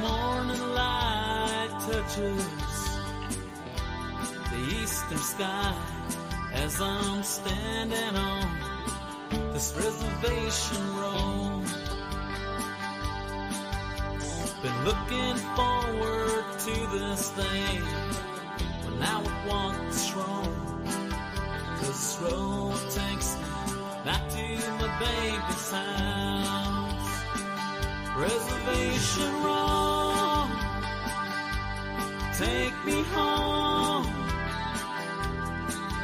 morning light touches the eastern sky as I'm standing on this reservation road. Been looking forward to this day when I would walk this road, 'cause this road takes me back to my baby's house. Reservation road, take me home,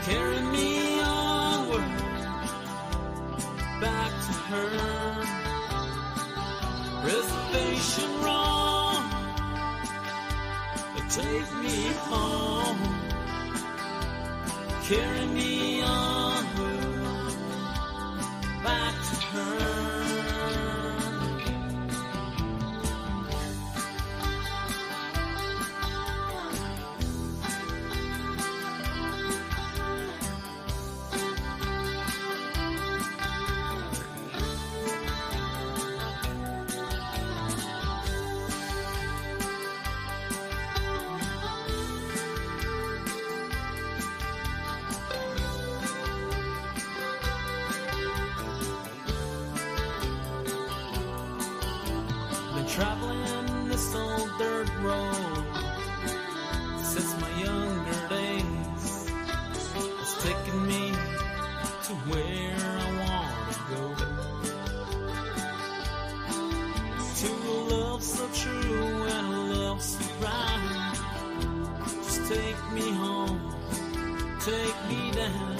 carry me onward, back to her. Reservation road, take me home, carry me onward, back to her. Traveling this old dirt road since my younger days. It's taken me to where I want to go, to a love so true and a love so right. Just take me home, take me down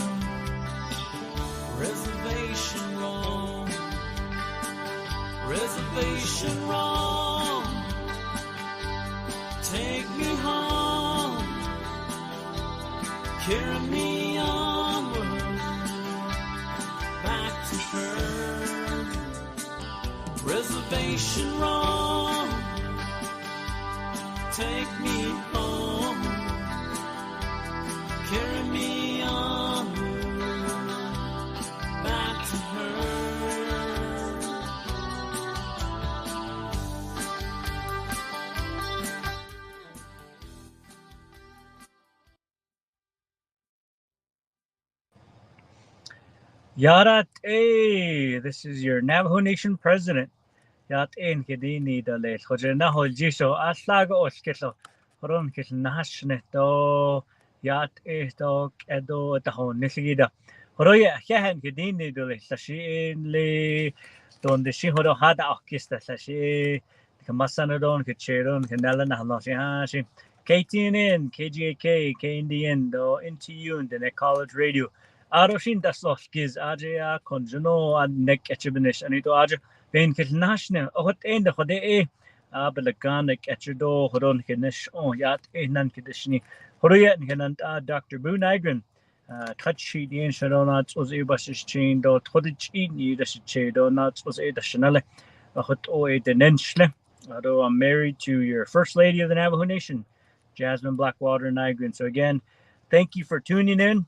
Reservation Road. Reservation Road, take me home, carry me onward, back to her. Reservation Road, take me home, carry me onward, back to her. Yarat A, this is your Navajo Nation President. Yat N Kedini Dale, Hojena Hojiso, Aslago Oskito, Horon Kit Nashne do, Yat A dog, Edo, Taho, Nisigida. Horoya, Hahan Kedini Dole, Sashi Le, Don the Shihodo Hada Okista, Sashi, Kamasanodon, Kicheron, Canela Nahanoshi, KTNN, KGAK, KNDN, do NTU, and the College Radio. Aroshin Daslovskis, Aja, Conjuno, and Nek Etchibinish, and ito Aja, Ben Kitnashne, Ot end of the A, Abelaganek Etchido, Horon Kinish, oh, Yat, A Nan Kidishni, Horiat, and Dr. Buu Nygren, Touchy, the ancient donuts was a buses chain, do Todich eaten, the shade donuts was a Chanel, a hot oe the Nenchle. Although I'm married to your First Lady of the Navajo Nation, Jasmine Blackwater Nygren. So again, thank you for tuning in.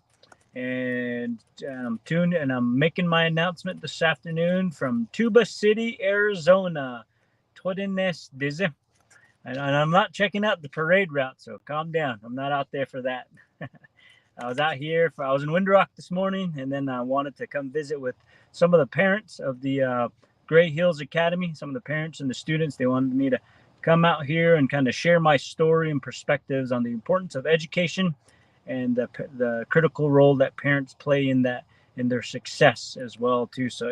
And I'm making my announcement this afternoon from Tuba City, Arizona. Todines Dize. And I'm not checking out the parade route, so calm down. I'm not out there for that. I was out here I was in Windrock this morning, and then I wanted to come visit with some of the parents of the Gray Hills Academy, some of the parents and the students. They wanted me to come out here and kind of share my story and perspectives on the importance of education and the critical role that parents play in their success as well too. So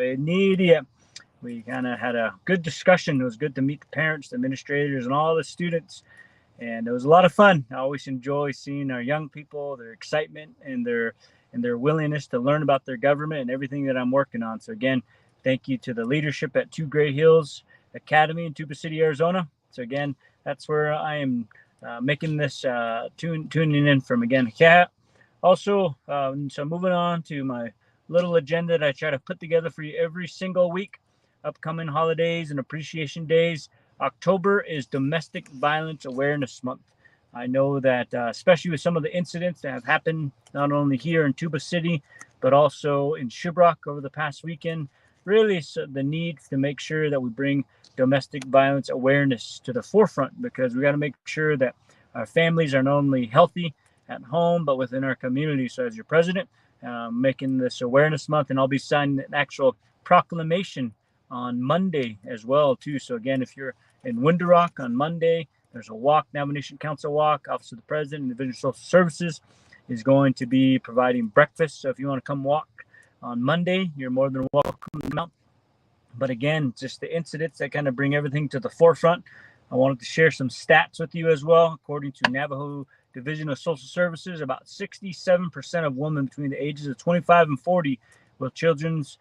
we kind of had a good discussion. It was good to meet the parents, the administrators, and all the students, and it was a lot of fun. I always enjoy seeing our young people, their excitement and their willingness to learn about their government and everything that I'm working on. So again, thank you to the leadership at Two Gray Hills Academy in Tuba City, Arizona. So again, that's where I am making this tuning in from again. Yeah. Also, so moving on to my little agenda that I try to put together for you every single week. Upcoming holidays and appreciation days. October is Domestic Violence Awareness Month. I know that especially with some of the incidents that have happened not only here in Tuba City, but also in Shiprock over the past weekend, really the need to make sure that we bring domestic violence awareness to the forefront, because we got to make sure that our families are not only healthy at home, but within our community. So as your president, making this awareness month, and I'll be signing an actual proclamation on Monday as well too. So again, if you're in Window Rock on Monday, there's a walk, Navajo Nation Council walk. Office of the President and Division of Social Services is going to be providing breakfast. So if you want to come walk on Monday, you're more than welcome to come. But again, just the incidents that kind of bring everything to the forefront. I wanted to share some stats with you as well. According to Navajo Division of Social Services, about 67% of women between the ages of 25 and 40 with children's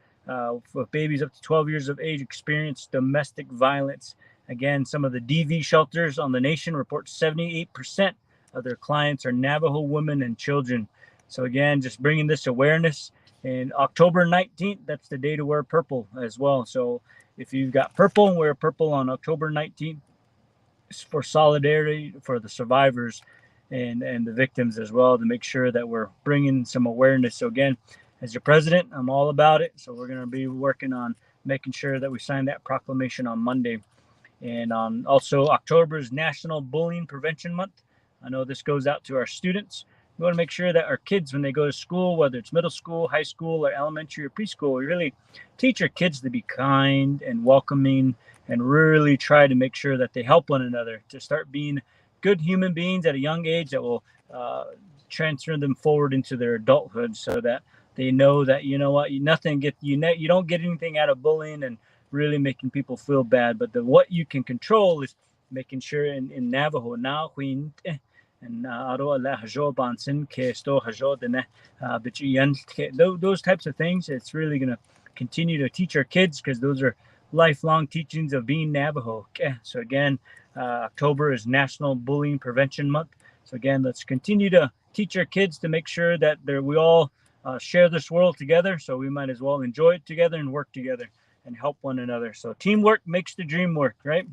with babies up to 12 years of age experience domestic violence. Again, some of the DV shelters on the nation report 78% of their clients are Navajo women and children. So again, just bringing this awareness. And October 19th, that's the day to wear purple as well. So if you've got purple, wear purple on October 19th for solidarity for the survivors and the victims as well, to make sure that we're bringing some awareness. So again, as your president, I'm all about it. So we're going to be working on making sure that we sign that proclamation on Monday. And also October is National Bullying Prevention Month. I know this goes out to our students. We want to make sure that our kids, when they go to school, whether it's middle school, high school, or elementary or preschool, we really teach our kids to be kind and welcoming, and really try to make sure that they help one another to start being good human beings at a young age that will transfer them forward into their adulthood, so that they know that, you know what, you don't get anything out of bullying and really making people feel bad. But what you can control is making sure in Navajo now and those types of things. It's really going to continue to teach our kids, because those are lifelong teachings of being Navajo. So again, October is National Bullying Prevention Month. So again, let's continue to teach our kids to make sure that we all share this world together. So we might as well enjoy it together and work together and help one another. So teamwork makes the dream work, right?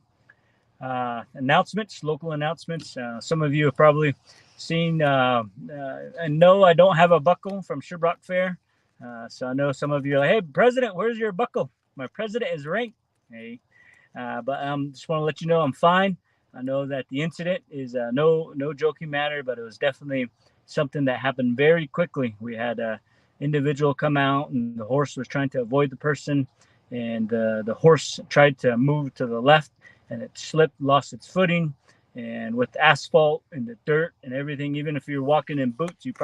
Announcements, local announcements. Some of you have probably seen, and no, I don't have a buckle from Sherbrooke Fair. So I know some of you are like, hey, President, where's your buckle? My president is ranked. Hey, but just want to let you know I'm fine. I know that the incident is no joking matter, but it was definitely something that happened very quickly. We had an individual come out, and the horse was trying to avoid the person, and the horse tried to move to the left, and it slipped, lost its footing, and with asphalt and the dirt and everything, even if you're walking in boots, it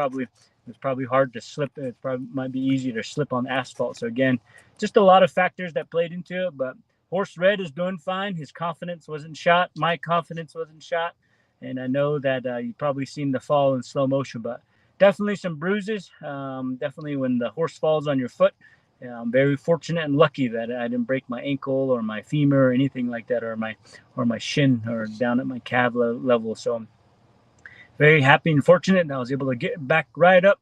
was probably hard to slip. It probably might be easier to slip on asphalt. So again, just a lot of factors that played into it, but Horse Red is doing fine. His confidence wasn't shot. My confidence wasn't shot. And I know that you've probably seen the fall in slow motion, but definitely some bruises. Definitely when the horse falls on your foot. I'm very fortunate and lucky that I didn't break my ankle or my femur or anything like that, or my shin or down at my calf level. So I'm very happy and fortunate that I was able to get back right up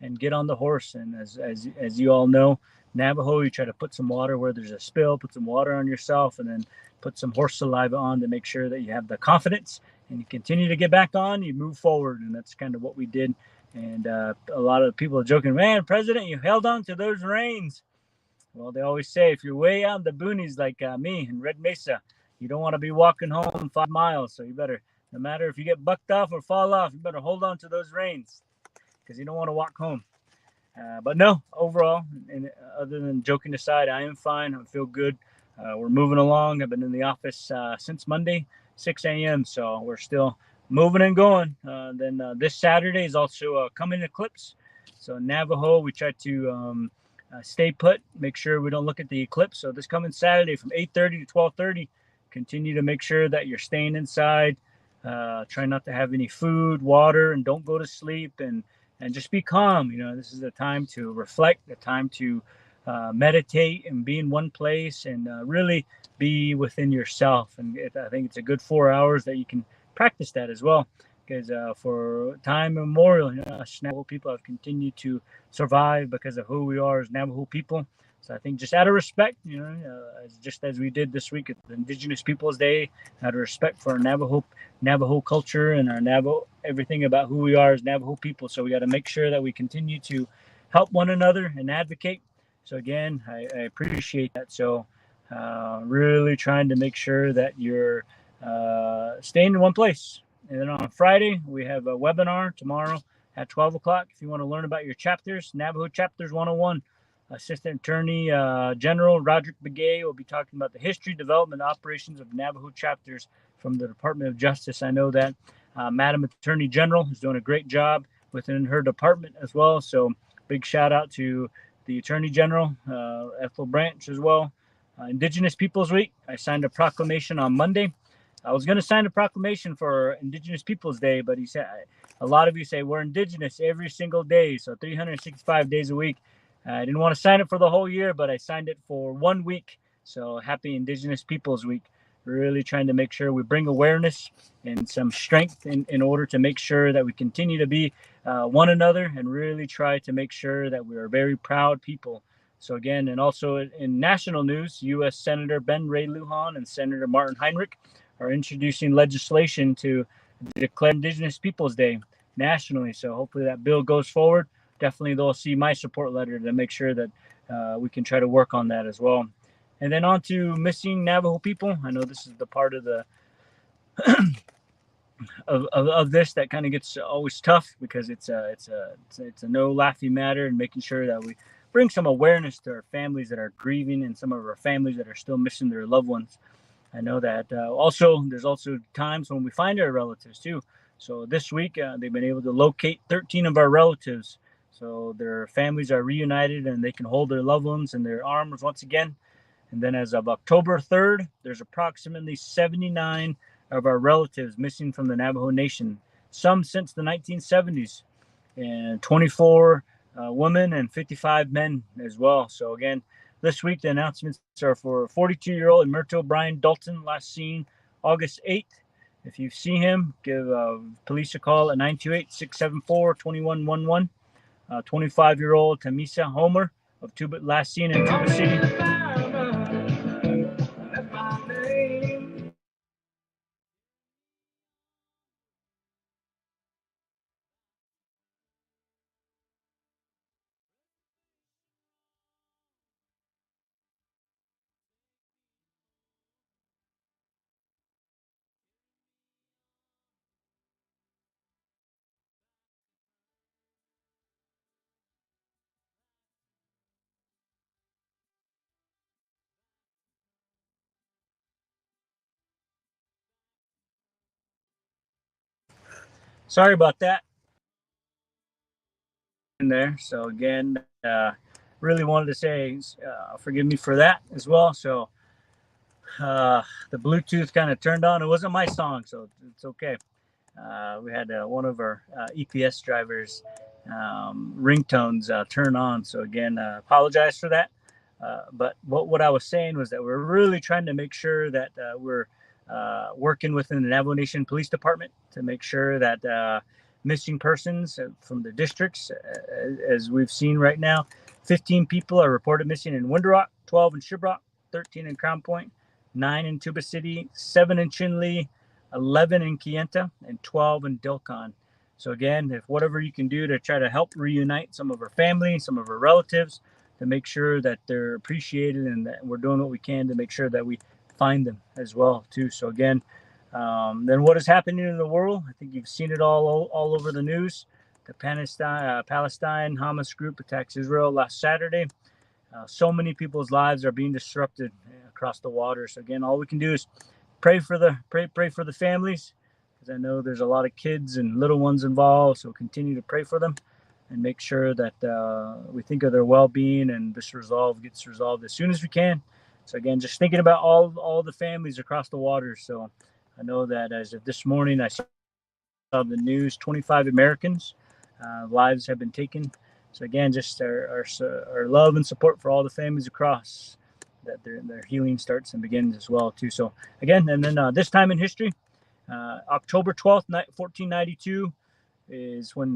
and get on the horse. And as you all know, Navajo, you try to put some water where there's a spill, put some water on yourself, and then put some horse saliva on to make sure that you have the confidence and you continue to get back on, you move forward. And that's kind of what we did. And a lot of people are joking, man, President, you held on to those reins. Well, they always say if you're way out in the boonies like me in Red Mesa, you don't want to be walking home 5 miles. So you better, no matter if you get bucked off or fall off, you better hold on to those reins, because you don't want to walk home. But no, overall, and other than joking aside, I am fine. I feel good. We're moving along. I've been in the office since Monday, 6 a.m. So we're still moving and going. Then this Saturday is also a coming eclipse. So in Navajo, we try to stay put, make sure we don't look at the eclipse. So this coming Saturday from 8:30 to 12:30, continue to make sure that you're staying inside. Try not to have any food, water, and don't go to sleep, and just be calm. You know, this is a time to reflect, a time to meditate and be in one place, and really be within yourself. And I think it's a good 4 hours that you can practice that as well, because for time immemorial, you know, us Navajo people have continued to survive because of who we are as Navajo people. So I think just out of respect, you know, just as we did this week at the Indigenous Peoples Day, out of respect for our Navajo culture and our Navajo, everything about who we are as Navajo people. So we got to make sure that we continue to help one another and advocate. So again, I appreciate that. So Really trying to make sure that you're staying in one place. And then on Friday, we have a webinar tomorrow at 12 o'clock. If you want to learn about your chapters, Navajo Chapters 101, Assistant Attorney General Roderick Begay will be talking about the history, development, operations of Navajo chapters from the Department of Justice. I know that Madam Attorney General is doing a great job within her department as well. So big shout out to the Attorney General, Ethel Branch as well. Indigenous Peoples Week, I signed a proclamation on Monday. I was going to sign a proclamation for Indigenous Peoples Day, but he said, a lot of you say we're Indigenous every single day, so 365 days a week. I didn't want to sign it for the whole year, but I signed it for 1 week. So happy Indigenous Peoples Week. Really trying to make sure we bring awareness and some strength in order to make sure that we continue to be one another and really try to make sure that we are very proud people. So again, and also in national news, U.S. Senator Ben Ray Lujan and Senator Martin Heinrich are introducing legislation to declare Indigenous Peoples Day nationally. So hopefully that bill goes forward. Definitely they'll see my support letter to make sure that we can try to work on that as well. And then on to missing Navajo people. I know this is the part of the of this that kind of gets always tough because it's a no laughing matter, and making sure that we bring some awareness to our families that are grieving and some of our families that are still missing their loved ones. I know that there's also times when we find our relatives too. So this week they've been able to locate 13 of our relatives. So their families are reunited and they can hold their loved ones in their arms once again. And then as of October 3rd, there's approximately 79 of our relatives missing from the Navajo Nation, some since the 1970s, and 24 women and 55 men as well. So again, this week the announcements are for 42-year-old Emerto Brian Dalton, last seen August 8th. If you see him, give police a call at 928-674-2111. 25-year-old Tamisa Homer of Tuba, last seen in Tuba City. Sorry about that in there. So again, really wanted to say forgive me for that as well. So the Bluetooth kind of turned on. It wasn't my song, so it's okay. We had one of our EPS drivers ringtones turn on. So again, apologize for that. But what I was saying was that we're really trying to make sure that we're working within the Navajo Nation Police Department to make sure that missing persons from the districts, as we've seen right now, 15 people are reported missing in Windrock, 12 in Shiprock, 13 in Crown Point, 9 in Tuba City, 7 in Chinle, 11 in Kayenta, and 12 in Dilcon. So again, if whatever you can do to try to help reunite some of our family, some of our relatives, to make sure that they're appreciated and that we're doing what we can to make sure that we find them as well too. So again, then what is happening in the world? I think you've seen it all over the news. The Palestine Hamas group attacks Israel last Saturday. So many people's lives are being disrupted across the water. So again, all we can do is pray for the families, because I know there's a lot of kids and little ones involved. So continue to pray for them and make sure that we think of their well-being and this gets resolved as soon as we can. So again, just thinking about all the families across the water. So I know that as of this morning, I saw the news, 25 Americans' lives have been taken. So again, just our love and support for all the families across, that their healing starts and begins as well too. So again, and then this time in history, October 12th, 1492, is when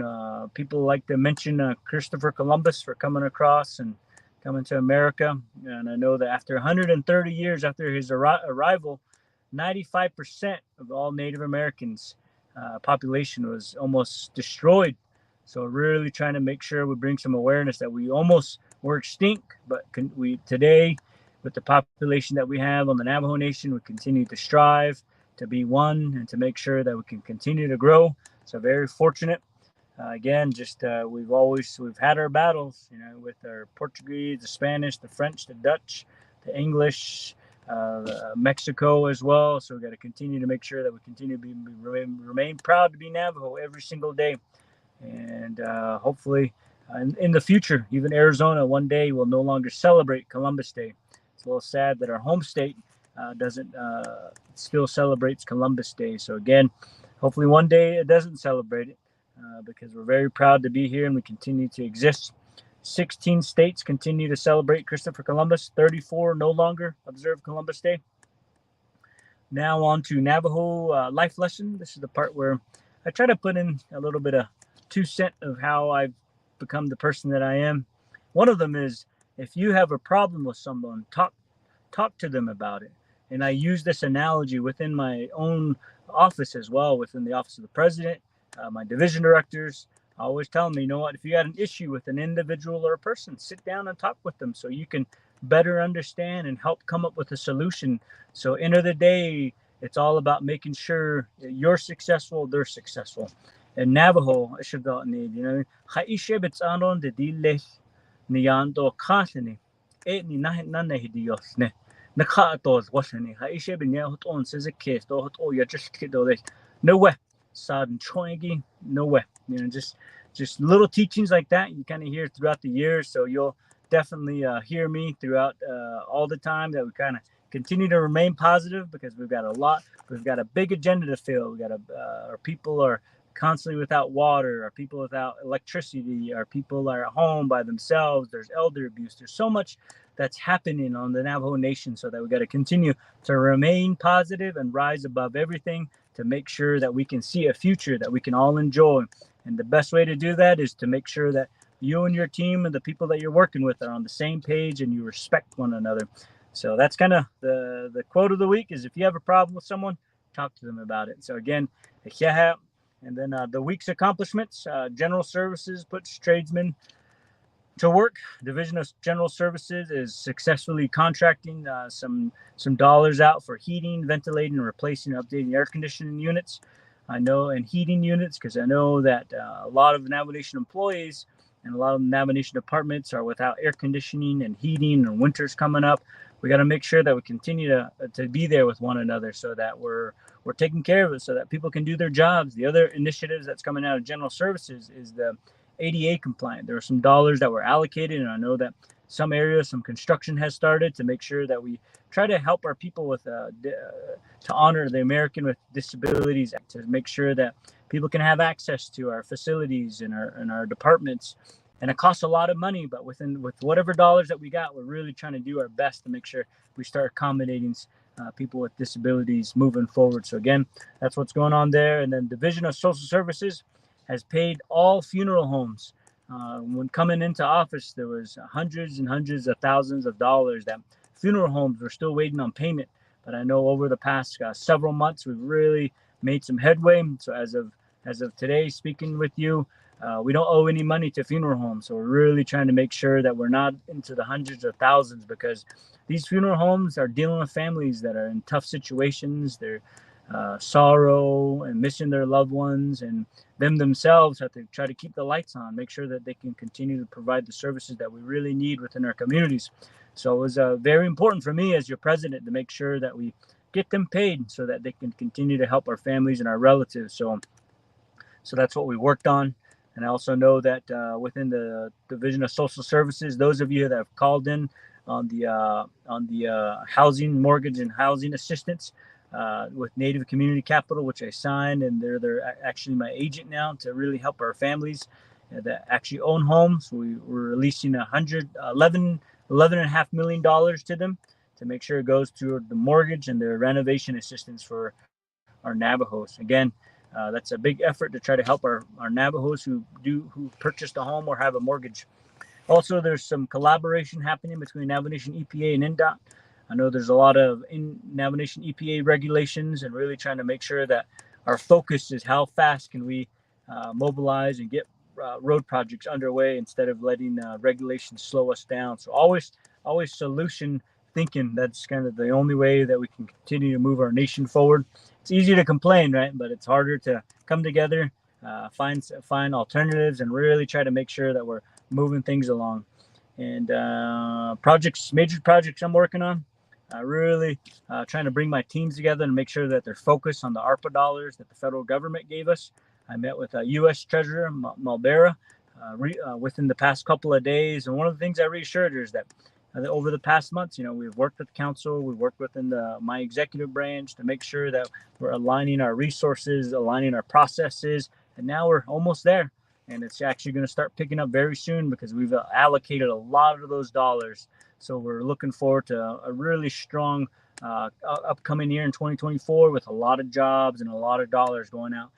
people like to mention Christopher Columbus for coming across and coming to America. And I know that after 130 years after his arrival, 95% of all Native Americans population was almost destroyed. So really trying to make sure we bring some awareness that we almost were extinct, but today with the population that we have on the Navajo Nation, we continue to strive to be one and to make sure that we can continue to grow. So very fortunate. Again, just we've had our battles, with our Portuguese, the Spanish, the French, the Dutch, the English, Mexico as well. So we got to continue to make sure that we continue to remain proud to be Navajo every single day, and hopefully in the future, even Arizona one day will no longer celebrate Columbus Day. It's a little sad that our home state doesn't still celebrates Columbus Day. So again, hopefully one day it doesn't celebrate it. Because we're very proud to be here and we continue to exist. 16 states continue to celebrate Christopher Columbus. 34 no longer observe Columbus Day. Now on to Navajo life lesson. This is the part where I try to put in a little bit of 2 cents of how I've become the person that I am. One of them is, if you have a problem with someone, talk to them about it. And I use this analogy within my own office as well, within the office of the president. My division directors always tell me, if you got an issue with an individual or a person, sit down and talk with them so you can better understand and help come up with a solution. So end of the day, it's all about making sure you're successful, they're successful. In Navajo, no way. No way. Just little teachings like that you kind of hear throughout the year. So you'll definitely hear me throughout all the time, that we kind of continue to remain positive, because we've got a big agenda to fill. We got our people are constantly without water, our people without electricity, our people are at home by themselves. There's elder abuse. There's so much that's happening on the Navajo Nation, so that we got to continue to remain positive and rise above everything, to make sure that we can see a future that we can all enjoy. And the best way to do that is to make sure that you and your team and the people that you're working with are on the same page and you respect one another. So that's kind of the quote of the week is, if you have a problem with someone, talk to them about it. So again, and then the week's accomplishments, General Services puts tradesmen to work. Division of General Services is successfully contracting some dollars out for heating, ventilating, and replacing and updating air conditioning units. And heating units, because I know that a lot of Navajo Nation employees and a lot of Navajo Nation departments are without air conditioning and heating, and winter's coming up. We got to make sure that we continue to be there with one another, so that we're taking care of it, so that people can do their jobs. The other initiatives that's coming out of General Services is the ADA compliant. There are some dollars that were allocated, and I know that some areas, some construction has started, to make sure that we try to help our people with to honor the American with Disabilities Act, to make sure that people can have access to our facilities and our departments. And it costs a lot of money, but with whatever dollars that we got, we're really trying to do our best to make sure we start accommodating people with disabilities moving forward. So again, that's what's going on there. And then Division of Social Services has paid all funeral homes. When coming into office, there was hundreds and hundreds of thousands of dollars that funeral homes were still waiting on payment. But I know over the past several months, we've really made some headway. So as of today, speaking with you, we don't owe any money to funeral homes. So we're really trying to make sure that we're not into the hundreds of thousands, because these funeral homes are dealing with families that are in tough situations. They're sorrow and missing their loved ones, and them themselves have to try to keep the lights on, make sure that they can continue to provide the services that we really need within our communities. So it was very important for me as your president to make sure that we get them paid so that they can continue to help our families and our relatives. So that's what we worked on. And I also know that within the Division of Social Services, those of you that have called in on the housing, mortgage, and housing assistance with Native Community Capital, which I signed, and they're actually my agent now to really help our families that actually own homes. We're releasing $11.5 million to them to make sure it goes to the mortgage and the renovation assistance for our Navajos. Again, that's a big effort to try to help our Navajos who purchased a home or have a mortgage. Also, there's some collaboration happening between Navajo Nation EPA and NDOT. I know there's a lot of Navajo Nation EPA regulations, and really trying to make sure that our focus is how fast can we mobilize and get road projects underway instead of letting regulations slow us down. So always solution thinking that's kind of the only way that we can continue to move our nation forward. It's easy to complain, right? But it's harder to come together, find alternatives, and really try to make sure that we're moving things along. And major projects I'm working on, really trying to bring my teams together and make sure that they're focused on the ARPA dollars that the federal government gave us. I met with U.S. Treasurer Malbera within the past couple of days, and one of the things I reassured her is that over the past months, we've worked with council, we've worked within my executive branch to make sure that we're aligning our resources, aligning our processes, and now we're almost there. And it's actually going to start picking up very soon because we've allocated a lot of those dollars. So we're looking forward to a really strong upcoming year in 2024 with a lot of jobs and a lot of dollars going out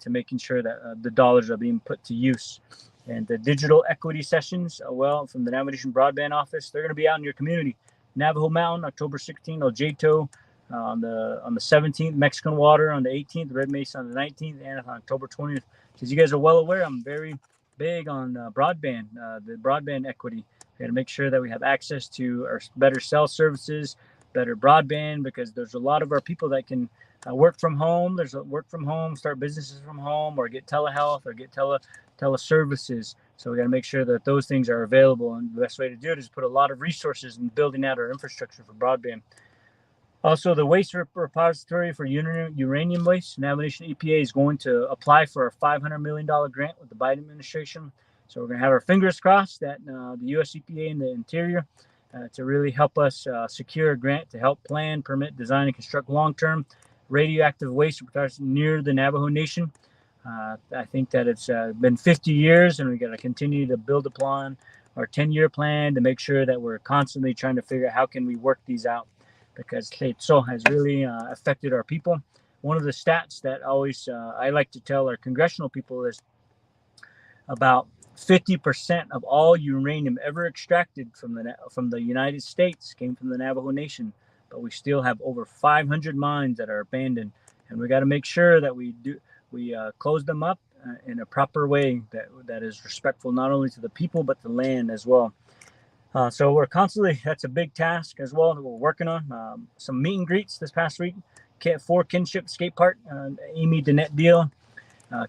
to making sure that the dollars are being put to use. And the digital equity sessions, from the Navajo Nation Broadband Office, they're going to be out in your community. Navajo Mountain, October 16th, El Jato on the 17th, Mexican Water on the 18th, Red Mesa on the 19th, and on October 20th. As you guys are well aware, I'm very big on broadband, the broadband equity. We got to make sure that we have access to our better cell services, better broadband, because there's a lot of our people that can work from home. Start businesses from home, or get telehealth, or get teleservices. So we got to make sure that those things are available. And the best way to do it is put a lot of resources in building out our infrastructure for broadband. Also, the waste repository for uranium waste, Navajo Nation EPA is going to apply for a $500 million grant with the Biden administration. So we're going to have our fingers crossed that the U.S. EPA and the Interior to really help us secure a grant to help plan, permit, design, and construct long-term radioactive waste repositories near the Navajo Nation. I think that it's been 50 years, and we got to continue to build upon our 10-year plan to make sure that we're constantly trying to figure out how can we work these out, because Tleitzo has really affected our people. One of the stats that I like to tell our congressional people is about 50% of all uranium ever extracted from the United States came from the Navajo Nation, but we still have over 500 mines that are abandoned, and we got to make sure that we close them up in a proper way that is respectful not only to the people but the land as well. So we're constantly, that's a big task as well that we're working on. Some meet and greets this past week for Kinship Skate Park. Amy Danette Deal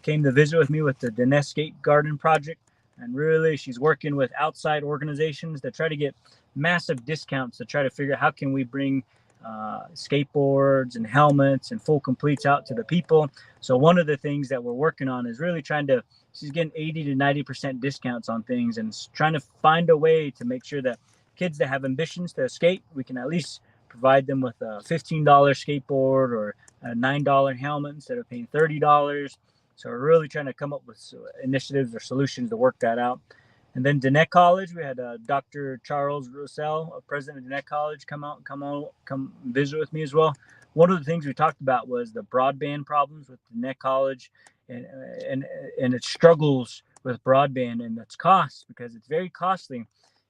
came to visit with me with the Danette Skate Garden Project. And really, she's working with outside organizations that try to get massive discounts to try to figure out how can we bring skateboards and helmets and full completes out to the people. So one of the things that we're working on is really she's getting 80 to 90% discounts on things and trying to find a way to make sure that kids that have ambitions to skate, we can at least provide them with a $15 skateboard or a $9 helmet instead of paying $30. So we're really trying to come up with initiatives or solutions to work that out. And then Danette College, we had Dr. Charles Russell, President of Danette College, come visit with me as well. One of the things we talked about was the broadband problems with Danette College and its struggles with broadband and its costs, because it's very costly.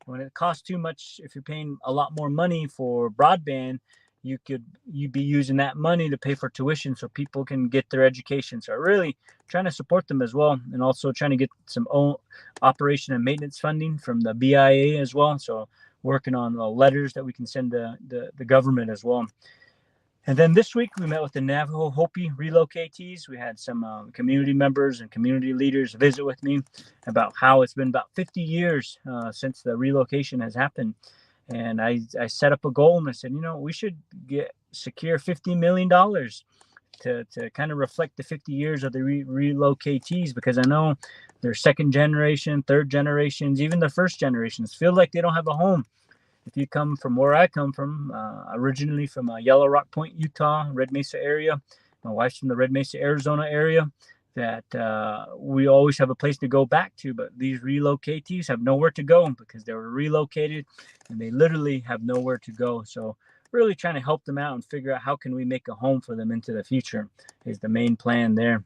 When it costs too much, if you're paying a lot more money for broadband, you'd be using that money to pay for tuition so people can get their education. So really trying to support them as well, and also trying to get some own operation and maintenance funding from the BIA as well. So working on letters that we can send the government as well. And then this week we met with the Navajo Hopi relocatees. We had some community members and community leaders visit with me about how it's been about 50 years since the relocation has happened. And I set up a goal and I said, we should secure $50 million to kind of reflect the 50 years of the relocatees, because I know their second generation, third generations, even the first generations feel like they don't have a home. If you come from where I come from, originally from Yellow Rock Point, Utah, Red Mesa area, my wife's from the Red Mesa, Arizona area, that we always have a place to go back to, but these relocatees have nowhere to go because they were relocated and they literally have nowhere to go. So really trying to help them out and figure out how can we make a home for them into the future is the main plan there.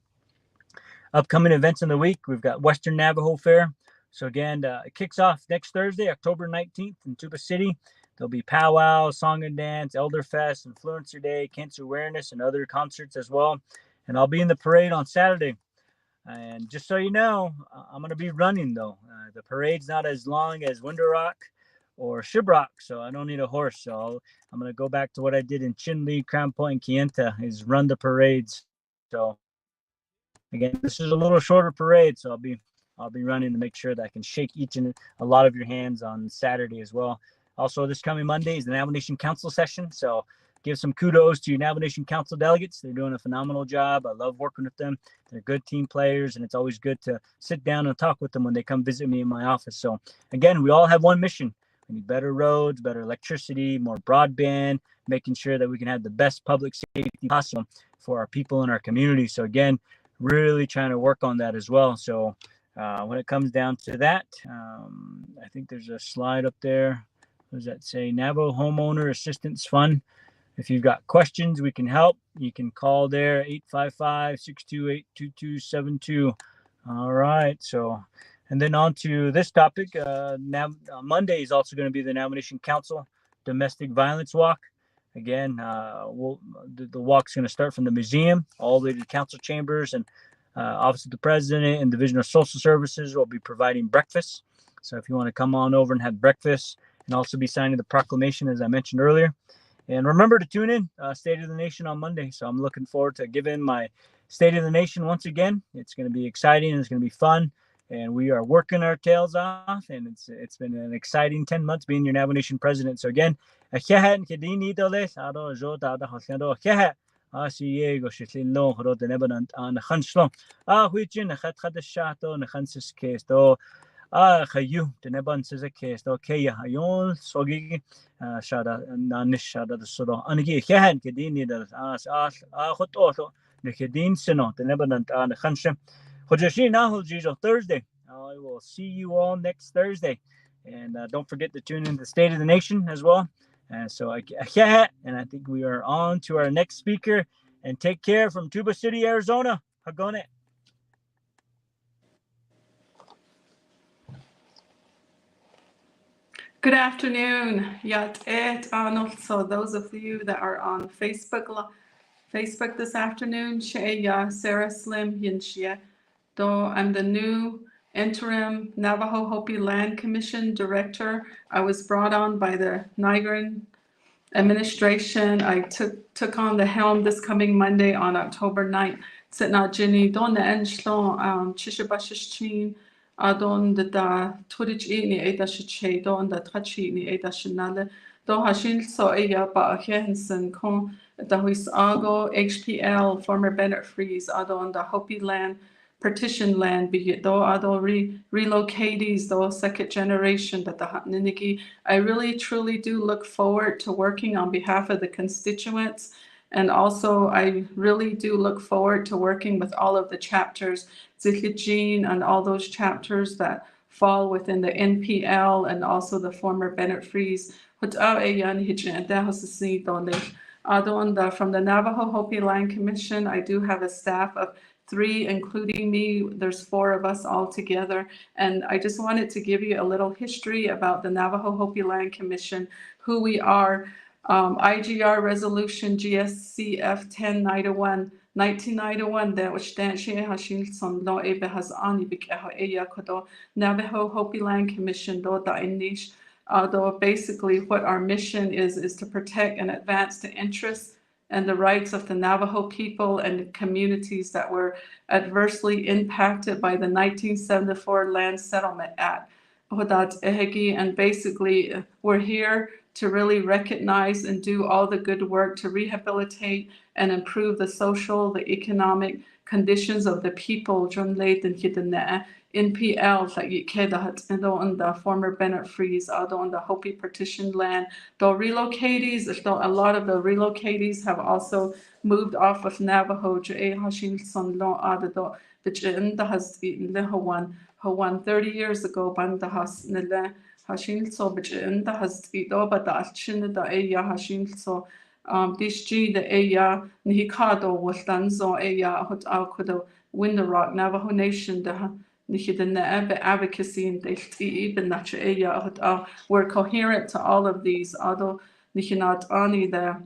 Upcoming events in the week, we've got Western Navajo Fair. So again, it kicks off next Thursday, October 19th in Tuba City. There'll be powwow, song and dance, Elder Fest, Influencer Day, Cancer Awareness, and other concerts as well. And I'll be in the parade on Saturday. And just so you know, I'm going to be running, though. The parade's not as long as Window Rock or Shiprock, so I don't need a horse. So I'm going to go back to what I did in Chinle, Crown Point, and Kayenta, is run the parades. So again, this is a little shorter parade, so I'll be running to make sure that I can shake each and a lot of your hands on Saturday as well. Also, this coming Monday is the Navajo Nation Council session, so give some kudos to your Navajo Nation Council delegates. They're doing a phenomenal job. I love working with them. They're good team players, and it's always good to sit down and talk with them when they come visit me in my office. So again, we all have one mission. We need better roads, better electricity, more broadband, making sure that we can have the best public safety possible for our people in our community. So again, really trying to work on that as well. So when it comes down to that, I think there's a slide up there. What does that say? Navajo Homeowner Assistance Fund. If you've got questions, we can help. You can call there, 855-628-2272. All right. So, and then on to this topic. Monday is also going to be the Navajo Nation Council Domestic Violence Walk. Again, the walk's going to start from the museum all the way to the council chambers, and Office of the President and Division of Social Services will be providing breakfast. So if you want to come on over and have breakfast and also be signing the proclamation, as I mentioned earlier. And remember to tune in, State of the Nation on Monday. So I'm looking forward to giving my State of the Nation once again. It's going to be exciting. It's going to be fun. And we are working our tails off. And it's been an exciting 10 months being your Navajo Nation president. So again, خيو تنبان سزكيس تو كيا يون سوغي شادا نانش شادا الصدو أنا كي كهن كديني در خد أوتو لكدين سنو تنبان أنا خنشم خجشي ناهل جيجو Thursday. I will see you all next Thursday, and don't forget to tune in to the State of the Nation as well. And so and I think we are on to our next speaker. And take care from Tuba City, Arizona. Hagone. Good afternoon, Yat Et Arnold. So those of you that are on Facebook this afternoon, Sheya Sarah Slim Yinshia. Though I'm the new interim Navajo Hopi Land Commission director. I was brought on by the Nygren administration. I took on the helm this coming Monday on October 9th. Sitna Jini Don the Enschlo Chishabashichin. Adon da Turich ni Ada Shiche don da Tachi ni Ada Shinale do Hashin so Aya ba Henson con da Huis Ago HPL former Bennett Freeze Adon da Hopi land partition land be it do Ado relocatees do second generation that the Hatniniki. I really truly do look forward to working on behalf of the constituents. And also, I really do look forward to working with all of the chapters, Zikijin and all those chapters that fall within the NPL and also the former Bennett Freeze. From the Navajo Hopi Land Commission, I do have a staff of 3, including me. There's 4 of us all together. And I just wanted to give you a little history about the Navajo Hopi Land Commission, who we are. IGR resolution GSCF 1091 1991 that which Danshe Hashil Son Lo Ebe has Ani Bikeho Eya Kodo Navajo Hopi Land Commission do da Inish. Though basically what our mission is to protect and advance the interests and the rights of the Navajo people and the communities that were adversely impacted by the 1974 Land Settlement Act. And basically we're here to really recognize and do all the good work to rehabilitate and improve the social, the economic conditions of the people. NPL and the former Bennett Freeze, on the Hopi partition land. The relocatees, a lot of the relocatees have also moved off of Navajo. Hawan 30 years ago, Bandahas Nile. Hashin so bitch in the has do but the chin the aya hashin so this G the aya Nihikado was done so aya hot out could win the rock Navajo Nation the Nihidana advocacy and they even that aya hot we're coherent to all of these, although Nihinat Ani the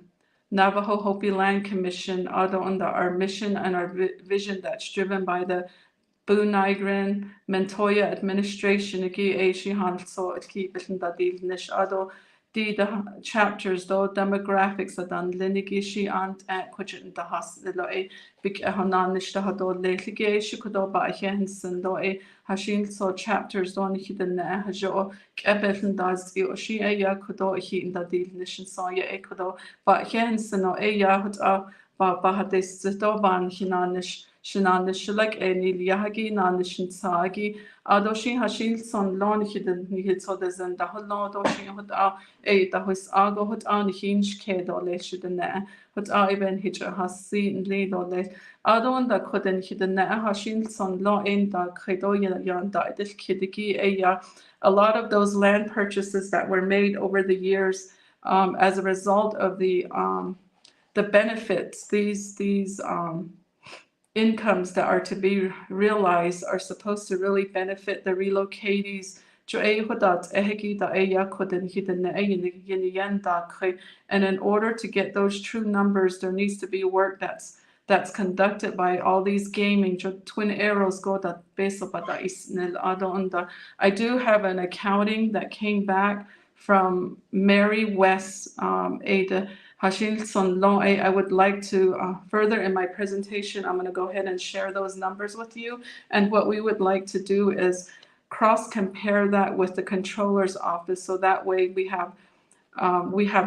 Navajo Hopi Land Commission, although under our mission and our vision that's driven by the Buu Nygren, Montoya administration agi Ashi Hanso at keep it in the deal nish ado the chapters though demographics at an linigishi and quit in the hospital a big hananish the hado lately she could oba a henson though a hashin so chapters on hidden hajo ebel does you she a ya could he in the deal nish saw ya a could but henson or a ya ba bahadis doban hinanish Shinanish like any Liahagi, Nanishin Sagi, Adoshi Hashil son Lon hidden hits others and the whole Doshi hot a the his ago hot on hinge ked or lesh the net, but I even hitcher has seen lead or let Adon the couldn't hidden net Hashil son law in the credo yan died kidiki a lot of those land purchases that were made over the years as a result of the benefits these incomes that are to be realized are supposed to really benefit the relocatees. And in order to get those true numbers, there needs to be work that's conducted by all these gaming twin arrows go that I do have an accounting that came back from Mary West Ada Hashin Long. I would like to further in my presentation, I'm going to go ahead and share those numbers with you. And what we would like to do is cross compare that with the controller's office. So that way we have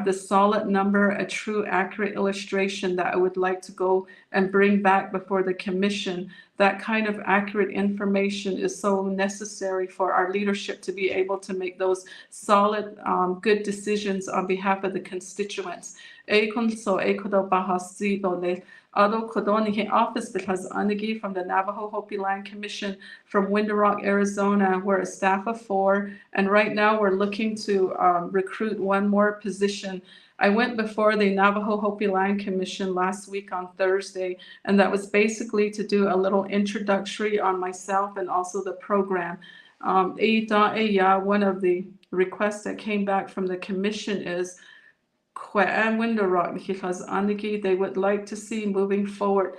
the solid number, a true accurate illustration that I would like to go and bring back before the commission. That kind of accurate information is so necessary for our leadership to be able to make those solid, good decisions on behalf of the constituents. Ado Kodoni office because Anagi from the Navajo Hopi Land Commission from Window Rock, Arizona. We're a staff of 4, and right now we're looking to recruit one more position. I went before the Navajo Hopi Land Commission last week on Thursday, and that was basically to do a little introductory on myself and also the program. One of the requests that came back from the commission is Window Rock because they would like to see moving forward.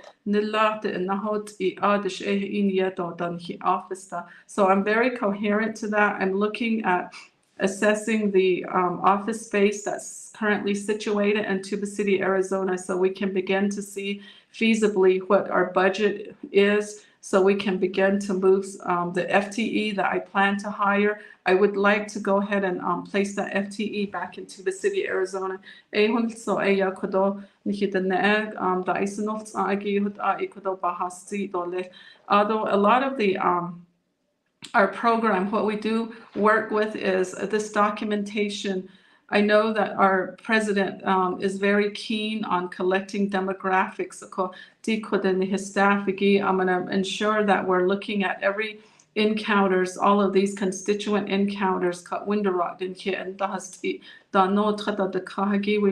So I'm very coherent to that. I'm looking at assessing the office space that's currently situated in Tuba City, Arizona, so we can begin to see feasibly what our budget is, so we can begin to move the FTE that I plan to hire. I would like to go ahead and place that FTE back into the city, Arizona. Although a lot of the our program, what we do work with is this documentation. I know that our president is very keen on collecting demographics. His staff, I'm going to ensure that we're looking at every encounters, all of these constituent encounters. We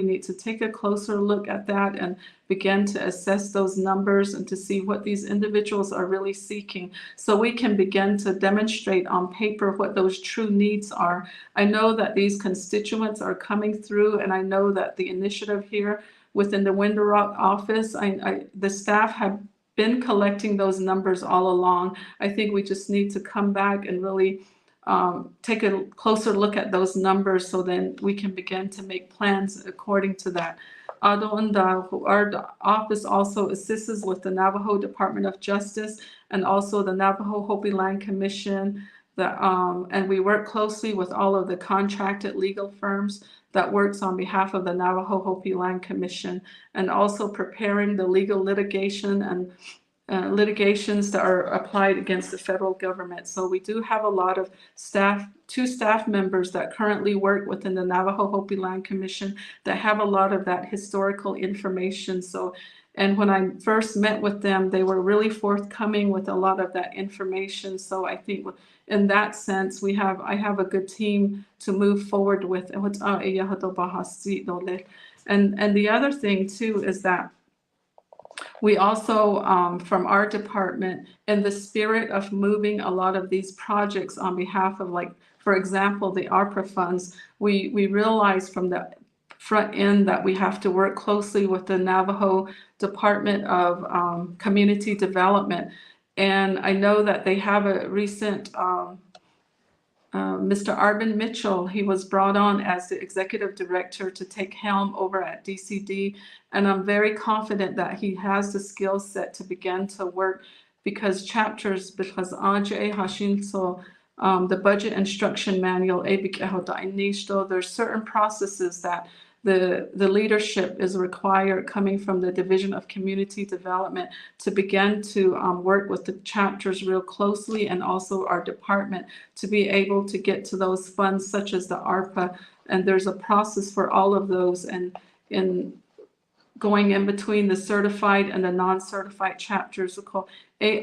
need to take a closer look at that and begin to assess those numbers and to see what these individuals are really seeking, so we can begin to demonstrate on paper what those true needs are. I know that these constituents are coming through, and I know that the initiative here within the Window Rock office, the staff have been collecting those numbers all along. I think we just need to come back and really take a closer look at those numbers, so then we can begin to make plans according to that. Our office also assists with the Navajo Department of Justice and also the Navajo Hopi Land Commission. And we work closely with all of the contracted legal firms that works on behalf of the Navajo Hopi Land Commission, and also preparing the legal litigation and litigations that are applied against the federal government. So we do have a lot of staff, 2 staff members that currently work within the Navajo Hopi Land Commission that have a lot of that historical information. So, and when I first met with them, they were really forthcoming with a lot of that information. So I think in that sense, I have a good team to move forward with. And the other thing too is that we also, from our department, in the spirit of moving a lot of these projects on behalf of, like, for example, the ARPA funds, we realize from the front end that we have to work closely with the Navajo Department of Community Development. And I know that they have a recent Mr. Arvin Mitchell. He was brought on as the executive director to take helm over at DCD, and I'm very confident that he has the skill set to begin to work, because chapters, because AJ Hashin, so the budget instruction manual, there's certain processes that the leadership is required coming from the Division of Community Development to begin to work with the chapters real closely, and also our department to be able to get to those funds such as the ARPA. And there's a process for all of those, and in going in between the certified and the non-certified chapters. We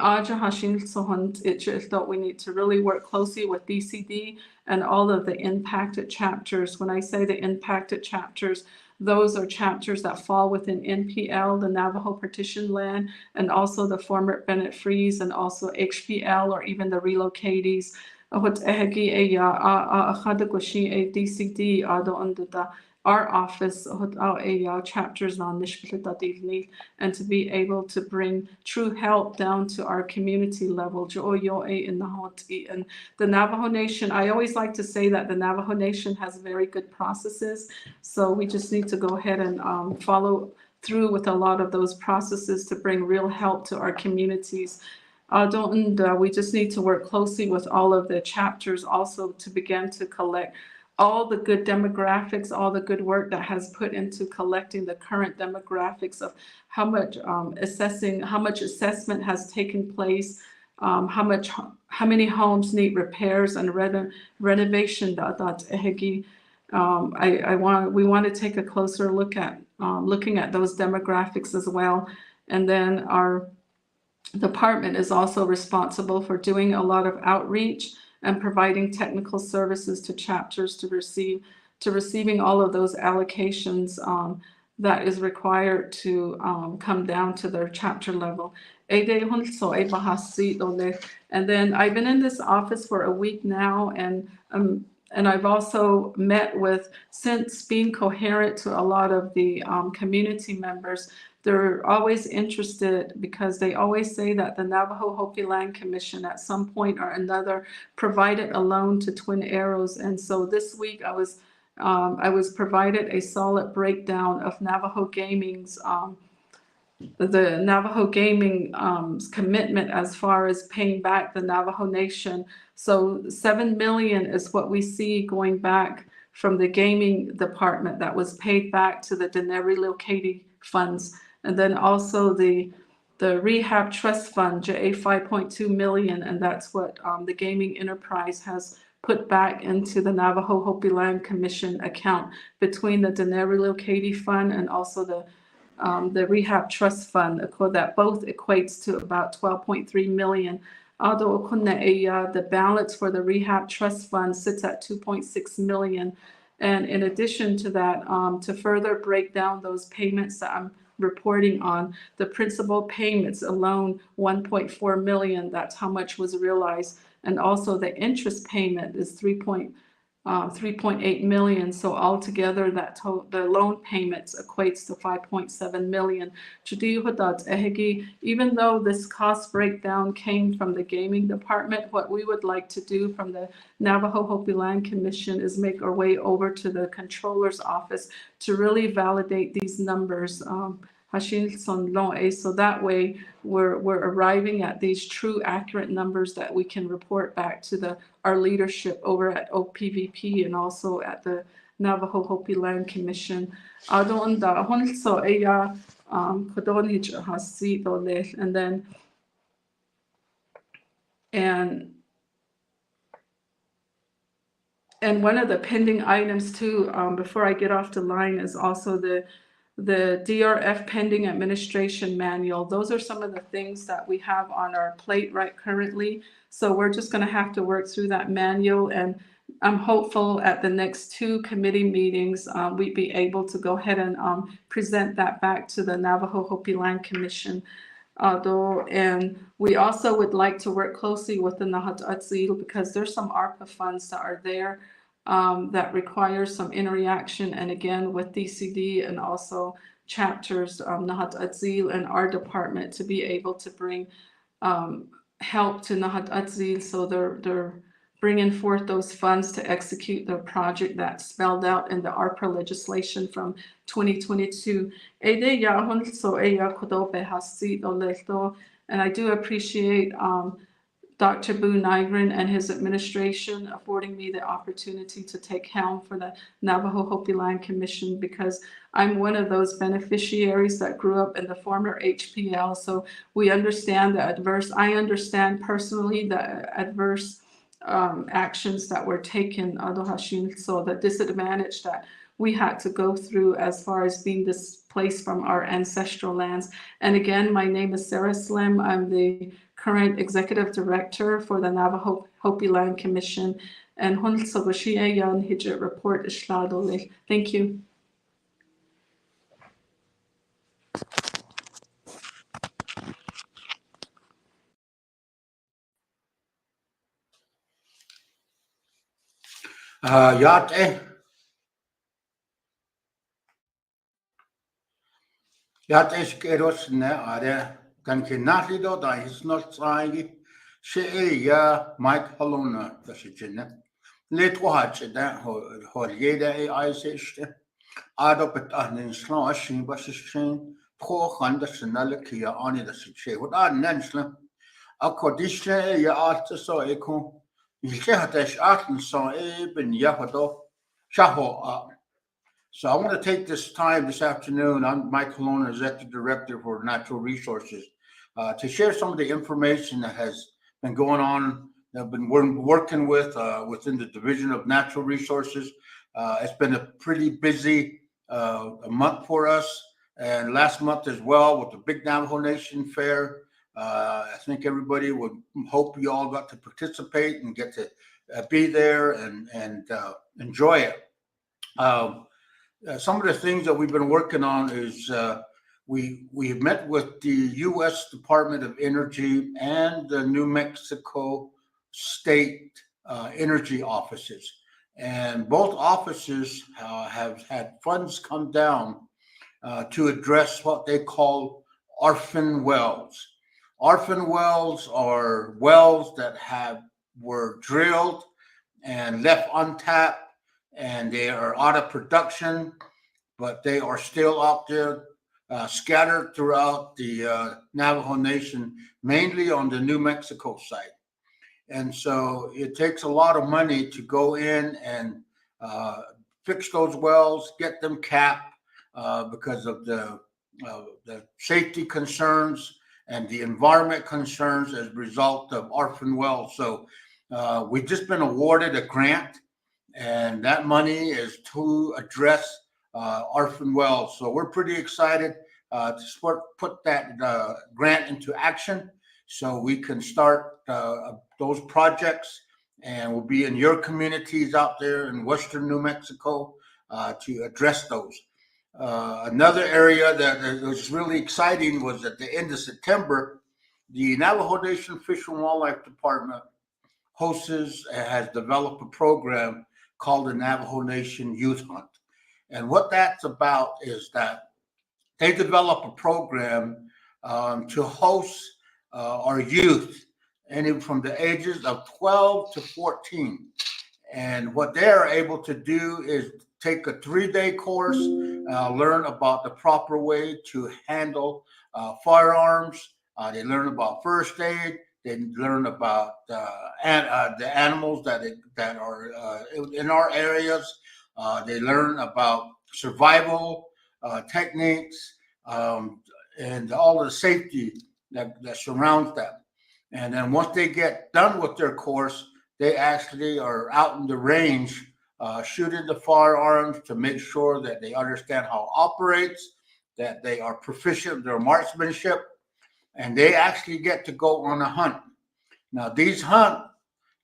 need to really work closely with DCD and all of the impacted chapters. When I say the impacted chapters, those are chapters that fall within NPL, the Navajo Partition Land, and also the former Bennett Freeze, and also HPL, or even the relocatees. DCD, our office chapters on and to be able to bring true help down to our community level. And the Navajo Nation, I always like to say that the Navajo Nation has very good processes, so we just need to go ahead and follow through with a lot of those processes to bring real help to our communities. We just need to work closely with all of the chapters also to begin to collect all the good demographics, all the good work that has put into collecting the current demographics of how much assessment has taken place, how many homes need repairs and renovation. We want to take a closer look at looking at those demographics as well. And then our department is also responsible for doing a lot of outreach and providing technical services to chapters to receiving all of those allocations that is required to come down to their chapter level. And then I've been in this office for a week now, and I've also met with, since being coherent to a lot of the community members. They're always interested, because they always say that the Navajo Hopi Land Commission at some point or another provided a loan to Twin Arrows. And so this week I was provided a solid breakdown of Navajo Gaming's the Navajo Gaming commitment as far as paying back the Navajo Nation. So $7 million is what we see going back from the gaming department that was paid back to the Deneri Locating funds. And then also the rehab trust fund, $5.2 million, and that's what the gaming enterprise has put back into the Navajo Hopi Land Commission account between the Deneri Locating fund and also the rehab trust fund, that both equates to about $12.3 million. Although the balance for the rehab trust fund sits at $2.6 million. And in addition to that, to further break down those payments that I'm reporting on, the principal payments alone, $1.4 million, that's how much was realized. And also the interest payment is $3.8 million. So altogether, the loan payments equates to $5.7 million. Even though this cost breakdown came from the gaming department, what we would like to do from the Navajo Hopi Land Commission is make our way over to the controller's office to really validate these numbers. So that way we're arriving at these true accurate numbers that we can report back to our leadership over at OPVP and also at the Navajo Hopi Land Commission. And one of the pending items too, before I get off the line, is also the DRF pending administration manual. Those are some of the things that we have on our plate right currently. So we're just going to have to work through that manual, and I'm hopeful at the next 2 committee meetings we'd be able to go ahead and present that back to the Navajo Hopi Land Commission. And we also would like to work closely with the Nahat Atzil, because there's some ARPA funds that are there that require some interaction, and again with DCD and also chapters, Nahat Atzil and our department, to be able to bring help to Nahat Atzil, so they're bringing forth those funds to execute the project that's spelled out in the ARPA legislation from 2022. And I do appreciate Dr. Buu Nygren and his administration affording me the opportunity to take helm for the Navajo Hopi Land Commission, because I'm one of those beneficiaries that grew up in the former HPL. So we understand I understand personally the adverse actions that were taken, so the disadvantage that we had to go through as far as being displaced from our ancestral lands. And again, my name is Sarah Slim. I'm the current executive director for the Navajo Hopi Land Commission. And report. Thank you. Yate skeros ne are kan kinatido da is not trying she ya Mike Halona da shijina let watch that hol yeda I say adopet an slash was shin pro handa snale kia on the she what are nensla akkodische ya art so eko ich hatte ich achten so eben ja do shaho. So I want to take this time this afternoon. I'm Mike Colonna, Executive Director for Natural Resources, to share some of the information that has been going on, that I've been working with within the Division of Natural Resources. It's been a pretty busy month for us, and last month as well with the Big Navajo Nation Fair. I think everybody would hope you all got to participate and get to be there and enjoy it. Some of the things that we've been working on is we met with the U.S. Department of Energy and the New Mexico State energy offices, and both offices have had funds come down to address what they call orphan wells. Orphan wells are wells that were drilled and left untapped, and they are out of production, but they are still out there scattered throughout the Navajo Nation, mainly on the New Mexico side. And so it takes a lot of money to go in and fix those wells, get them capped because of the safety concerns and the environment concerns as a result of orphan wells. So we've just been awarded a grant, and that money is to address orphan wells. So we're pretty excited to put that grant into action so we can start those projects, and we'll be in your communities out there in western New Mexico to address those. Another area that was really exciting was at the end of September, the Navajo Nation Fish and Wildlife Department has developed a program called the Navajo Nation Youth Hunt. And what that's about is that they develop a program to host our youth, anywhere from the ages of 12 to 14. And what they are able to do is take a 3-day course, learn about the proper way to handle firearms. They learn about first aid. They learn about the animals that are in our areas. They learn about survival techniques and all the safety that surrounds them. And then once they get done with their course, they actually are out in the range shooting the firearms to make sure that they understand how it operates, that they are proficient in their marksmanship, and they actually get to go on a hunt. Now, these hunt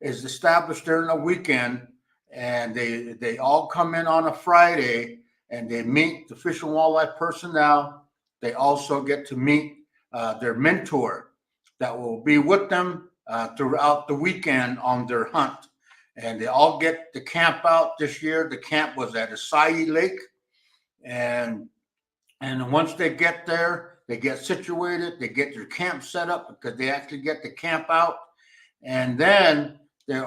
is established during the weekend, and they all come in on a Friday, and they meet the Fish and Wildlife personnel. They also get to meet their mentor that will be with them throughout the weekend on their hunt. And they all get to camp out this year. The camp was at Acai Lake, and once they get there, They get situated. They get their camp set up because they actually get to camp out, and then they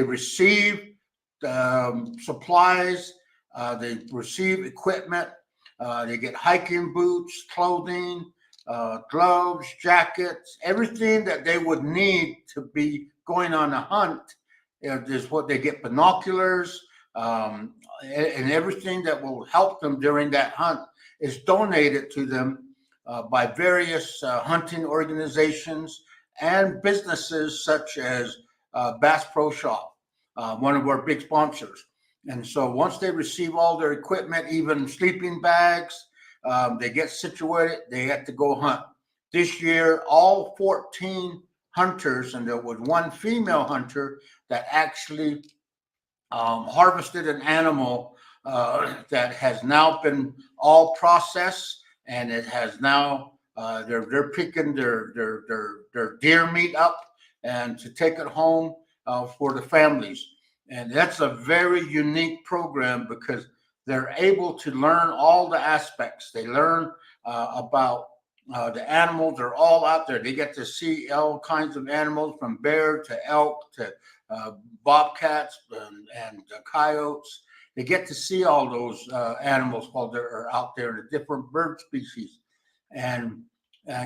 receive supplies. They receive equipment. They get hiking boots, clothing, gloves, jackets, everything that they would need to be going on a hunt. Is what they get, binoculars, and everything that will help them during that hunt is donated to them by various hunting organizations and businesses such as Bass Pro Shop, one of our big sponsors. And so once they receive all their equipment, even sleeping bags, they get situated, they have to go hunt. This year, all 14 hunters, and there was one female hunter that actually harvested an animal that has now been all processed, and it has now they're picking their deer meat up and to take it home for the families. And that's a very unique program because they're able to learn all the aspects. They learn about the animals. They're all out there. They get to see all kinds of animals, from bear to elk to bobcats and coyotes. They get to see all those animals while they're out there, the different bird species, and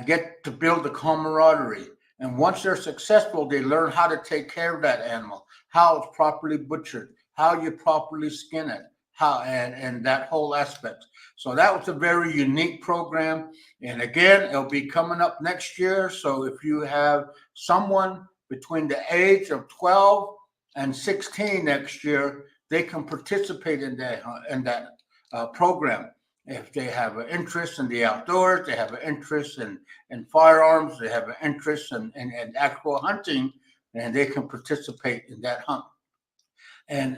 get to build the camaraderie. And once they're successful, they learn how to take care of that animal, how it's properly butchered, how you properly skin it, how and that whole aspect. So that was a very unique program. And again, it'll be coming up next year. So if you have someone between the age of 12 and 16 next year, they can participate in that program. If they have an interest in the outdoors, they have an interest in firearms, they have an interest in actual hunting, and they can participate in that hunt. And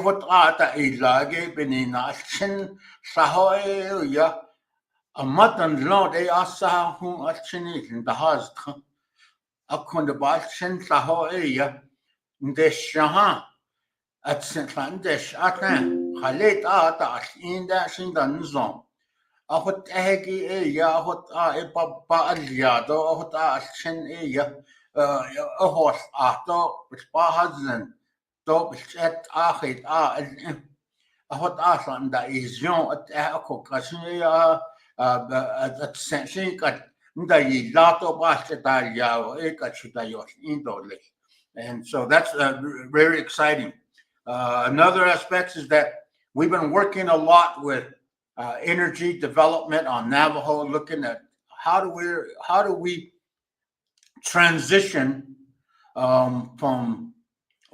what ata ilage benina chin sahoe ya amatan lo de asa hu achini in the has akon the ba chin sahoe ya de shaha at san desh atan khalet ata in da sin dan zon ahot ehgi ya ahot a ba alia do ahot a chin ya ahot ato ba hazan top chat ahit ahot asan da izion at ako kasi at sensin kat nda yi lato ba cheta ya eka chita yo indole. And so that's very exciting. Another aspect is that we've been working a lot with energy development on Navajo, looking at how do we transition from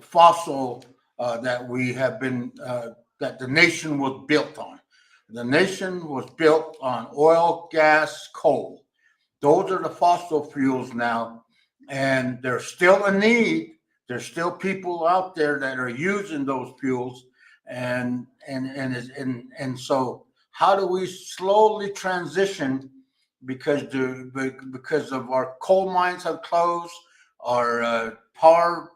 fossil that we have been that the nation was built on. The nation was built on oil, gas, coal. Those are the fossil fuels now, and there's still a need. There's still people out there that are using those fuels, and so how do we slowly transition, because of our coal mines have closed, our power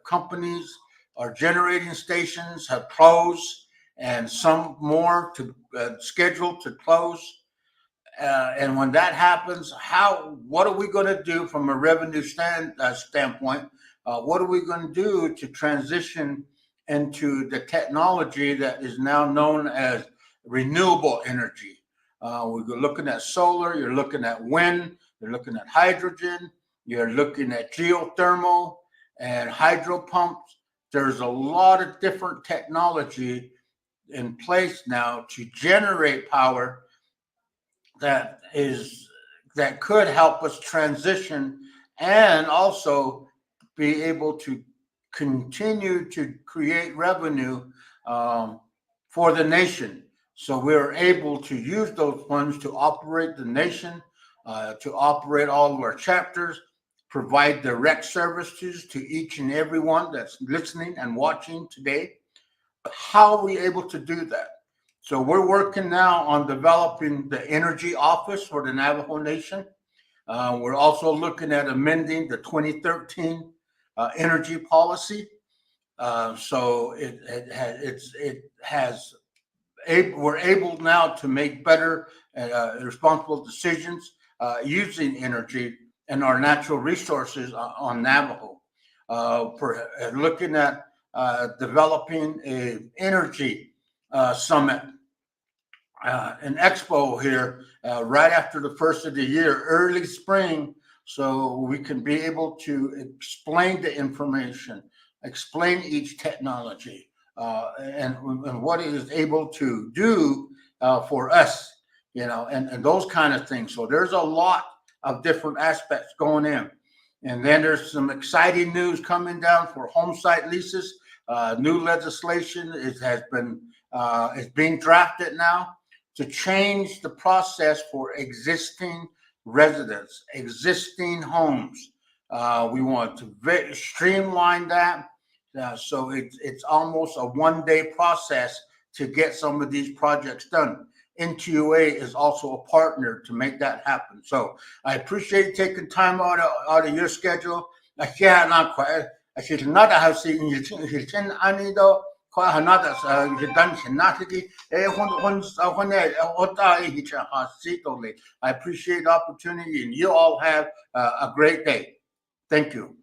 companies, our generating stations have closed, and some more to scheduled to close. And when that happens, what are we going to do from a revenue standpoint? What are we going to do to transition into the technology that is now known as renewable energy? We're looking at solar, you're looking at wind, you're looking at hydrogen, you're looking at geothermal and hydro pumps. There's a lot of different technology in place now to generate power that could help us transition and also be able to continue to create revenue for the nation. So we're able to use those funds to operate the nation, to operate all of our chapters, provide direct services to each and every one that's listening and watching today. How are we able to do that? So we're working now on developing the energy office for the Navajo Nation. We're also looking at amending the 2013 energy policy. So it has we're able now to make better responsible decisions using energy and our natural resources on Navajo. For looking at developing an energy summit, an expo here right after the first of the year, early spring, so we can be able to explain the information, explain each technology, and what it is able to do for us, and those kind of things. So there's a lot of different aspects going in. And then there's some exciting news coming down for home site leases. New legislation is being drafted now to change the process for existing residents, existing homes. We want to streamline that, so it's almost a one-day process to get some of these projects done. NTUA is also a partner to make that happen. So I appreciate you taking time out of your schedule. I appreciate the opportunity, and you all have a great day. Thank you.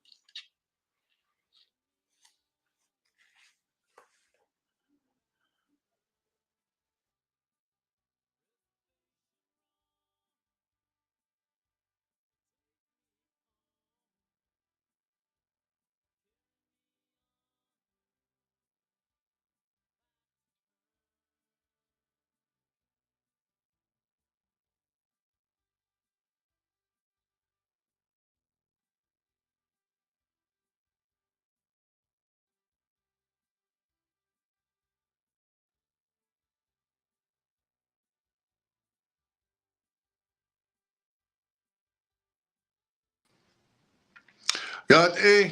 Got a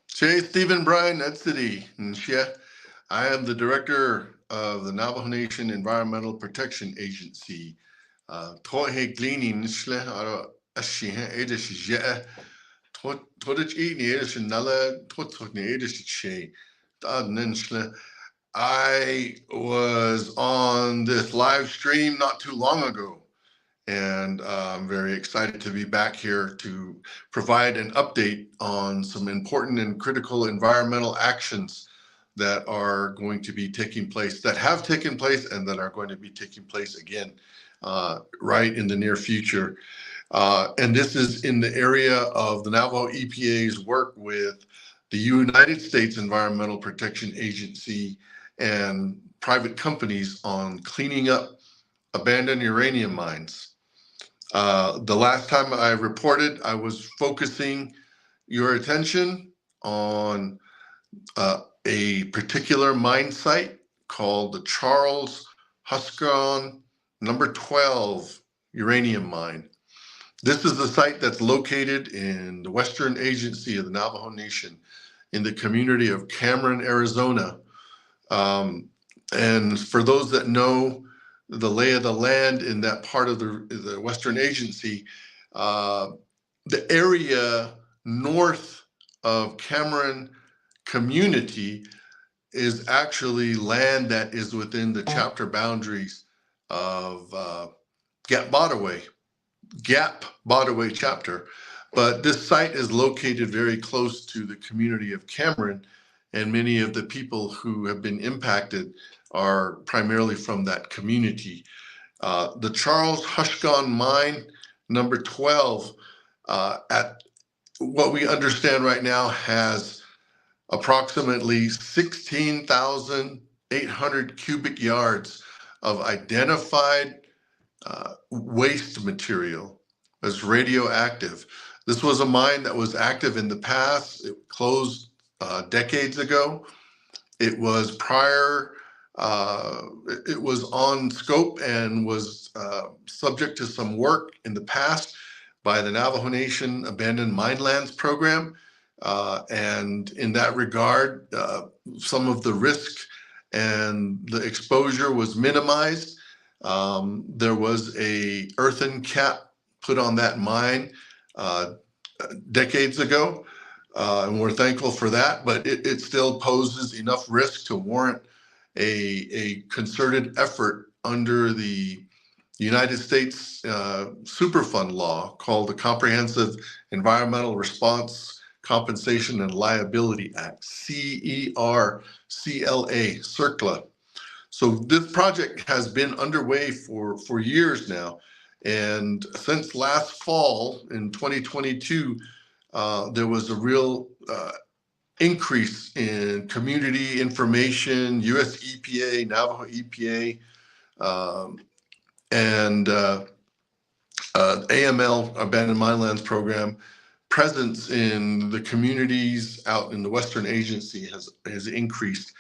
Che Stephen Brian Edsity. I am the director of the Navajo Nation Environmental Protection Agency. Tohe Glini Nishle Aro Ashihe Edish Je Todich Eatney Edish Nala Totokni Edish Che Dad Ninshle. I was on this live stream not too long ago, and I'm very excited to be back here to provide an update on some important and critical environmental actions that are going to be taking place, that have taken place, and that are going to be taking place again right in the near future. And this is in the area of the Navajo EPA's work with the United States Environmental Protection Agency and private companies on cleaning up abandoned uranium mines. The last time I reported, I was focusing your attention on a particular mine site called the Charles Huskon number 12 uranium mine. This is the site that's located in the Western Agency of the Navajo Nation in the community of Cameron, Arizona. And for those that know the lay of the land in that part of the Western Agency, the area north of Cameron community is actually land that is within the chapter boundaries of Gap Botaway chapter. But this site is located very close to the community of Cameron, and many of the people who have been impacted are primarily from that community. The Charles Huskon mine, number 12, at what we understand right now, has approximately 16,800 cubic yards of identified waste material as radioactive. This was a mine that was active in the past. It closed decades ago. It was it was on scope and was subject to some work in the past by the Navajo Nation Abandoned Mine Lands Program. And in that regard, some of the risk and the exposure was minimized. There was a earthen cap put on that mine decades ago, and we're thankful for that, but it still poses enough risk to warrant a concerted effort under the United States Superfund law called the Comprehensive Environmental Response Compensation and Liability Act, CERCLA, CERCLA. So this project has been underway for years now. And since last fall in 2022, there was a real increase in community information, US EPA, Navajo EPA, and AML, Abandoned Minelands Program, presence in the communities out in the Western Agency has increased.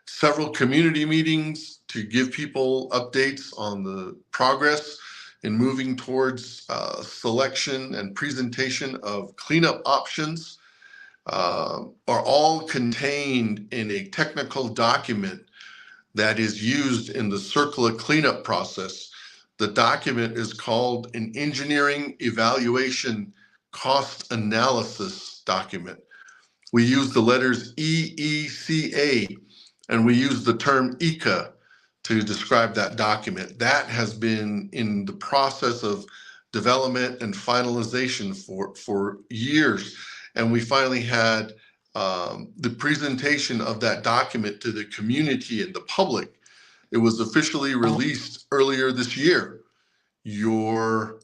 Several community meetings to give people updates on the progress in moving towards selection and presentation of cleanup options are all contained in a technical document that is used in the CERCLA cleanup process. The document is called an Engineering Evaluation Cost Analysis document. We use the letters EECA, and we use the term ECA to describe that document. That has been in the process of development and finalization for years. And we finally had the presentation of that document to the community and the public. It was officially released earlier this year. Your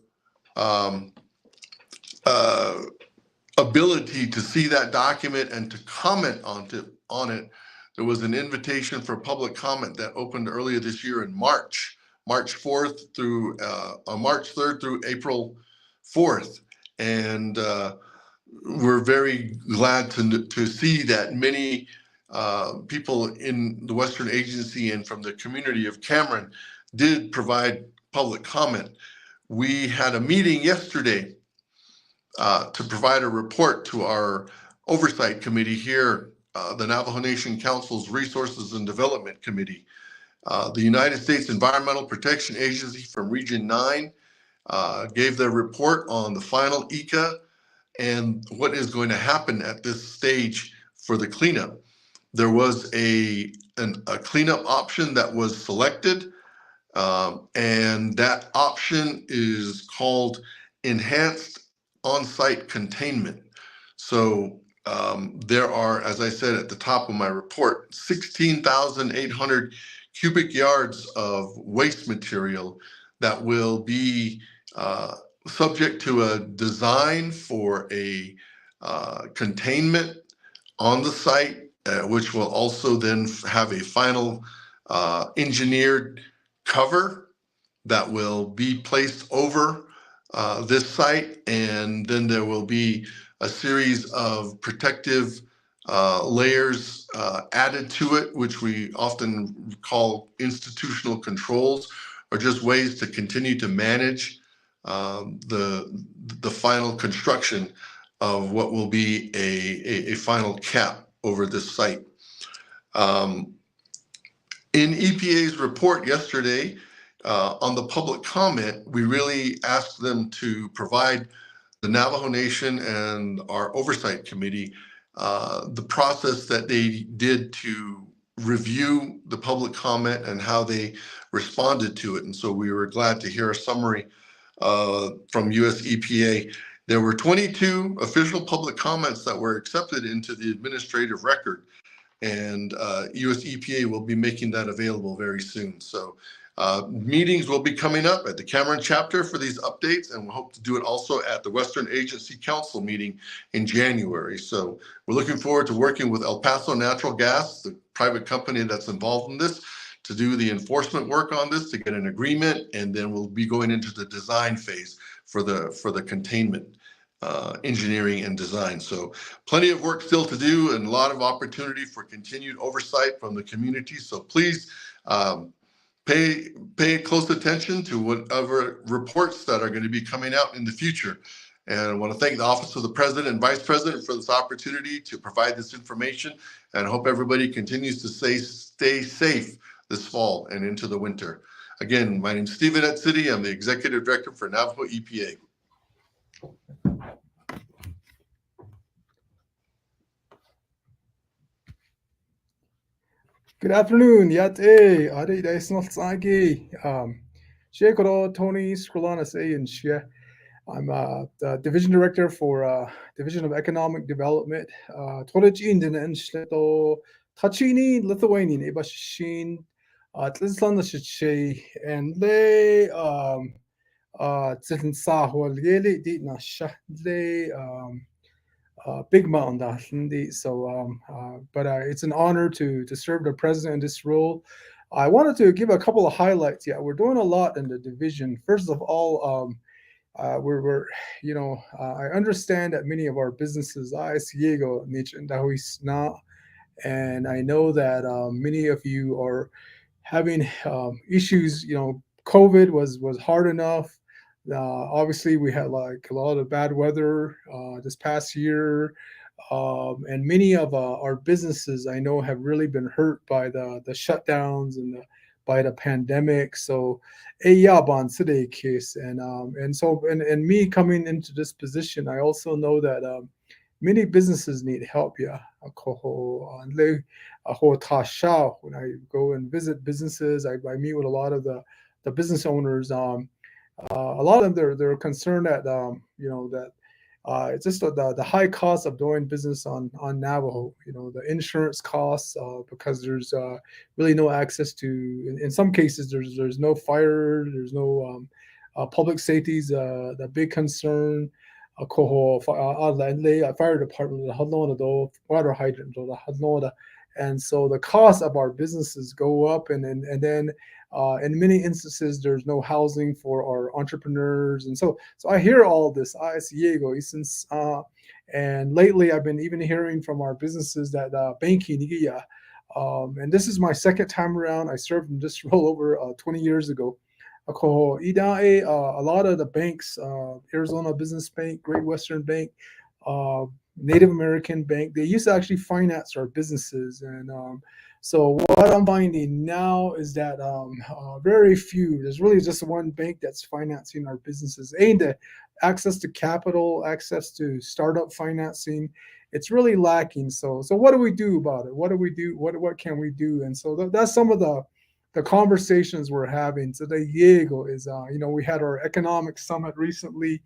ability to see that document and to comment on it. There was an invitation for public comment that opened earlier this year in March 4th through March 3rd through April 4th. And we're very glad to see that many people in the Western Agency and from the community of Cameron did provide public comment. We had a meeting yesterday to provide a report to our oversight committee here, the Navajo Nation Council's Resources and Development Committee. The United States Environmental Protection Agency from Region 9 gave their report on the final ECA and what is going to happen at this stage for the cleanup. There was a cleanup option that was selected, and that option is called Enhanced On-Site Containment. So there are, as I said at the top of my report, 16,800 cubic yards of waste material that will be subject to a design for a containment on the site, which will also then have a final engineered cover that will be placed over this site, and then there will be a series of protective layers added to it, which we often call institutional controls, or just ways to continue to manage the final construction of what will be a final cap over this site. In EPA's report yesterday, on the public comment, we really asked them to provide the Navajo Nation and our oversight committee the process that they did to review the public comment and how they responded to it. And so we were glad to hear a summary from US EPA. There were 22 official public comments that were accepted into the administrative record, and US EPA will be making that available very soon. So meetings will be coming up at the Cameron chapter for these updates, and we'll hope to do it also at the Western Agency Council meeting in January. So we're looking forward to working with El Paso Natural Gas, the private company that's involved in this, to do the enforcement work on this, to get an agreement, and then we'll be going into the design phase for the containment engineering and design. So plenty of work still to do and a lot of opportunity for continued oversight from the community. So please pay close attention to whatever reports that are going to be coming out in the future. And I want to thank the Office of the President and Vice President for this opportunity to provide this information, and I hope everybody continues to stay safe this fall and into the winter. Again, my name is Stephen Etzity. I'm the Executive Director for Navajo EPA. Good afternoon. Yate, Ade Daisnal Sagi. Shekoro Tony Skrolanas A and Shia. I'm the Division Director for Division of Economic Development. Torich Indian and Shleto Tachini, Lithuanian, Ebashin, Tlislan Shiche, and Lay Titan Sahol, Yeli Ditna Shahle. Big mountain that so but it's an honor to serve the president in this role. I wanted to give a couple of highlights. Yeah, we're doing a lot in the division. First of all, we're I understand that many of our businesses Diego niche and and I know that many of you are having issues. COVID was hard enough. Obviously, we had like a lot of bad weather this past year, and many of our businesses I know have really been hurt by the shutdowns and by the pandemic. So, today case, and me coming into this position, I also know that many businesses need help. Yeah, when I go and visit businesses, I meet with a lot of the business owners. A lot of them they're concerned that that it's just the high cost of doing business on Navajo. The insurance costs because there's really no access to. In some cases, there's no fire, there's no public safety's the big concern. Fire department, water hydrant, and so the cost of our businesses go up, and then in many instances there's no housing for our entrepreneurs, and so I hear all this. And lately I've been even hearing from our businesses that banking, and this is my second time around. I served in this role over 20 years ago. A lot of the banks, Arizona Business Bank, Great Western Bank, Native American Bank, they used to actually finance our businesses. And so what I'm finding now is that very few, there's really just one bank that's financing our businesses. The access to capital, access to startup financing, it's really lacking. So what do we do about it? What do we do? What can we do? And so that's some of the conversations we're having. So the Diego is, we had our economic summit recently.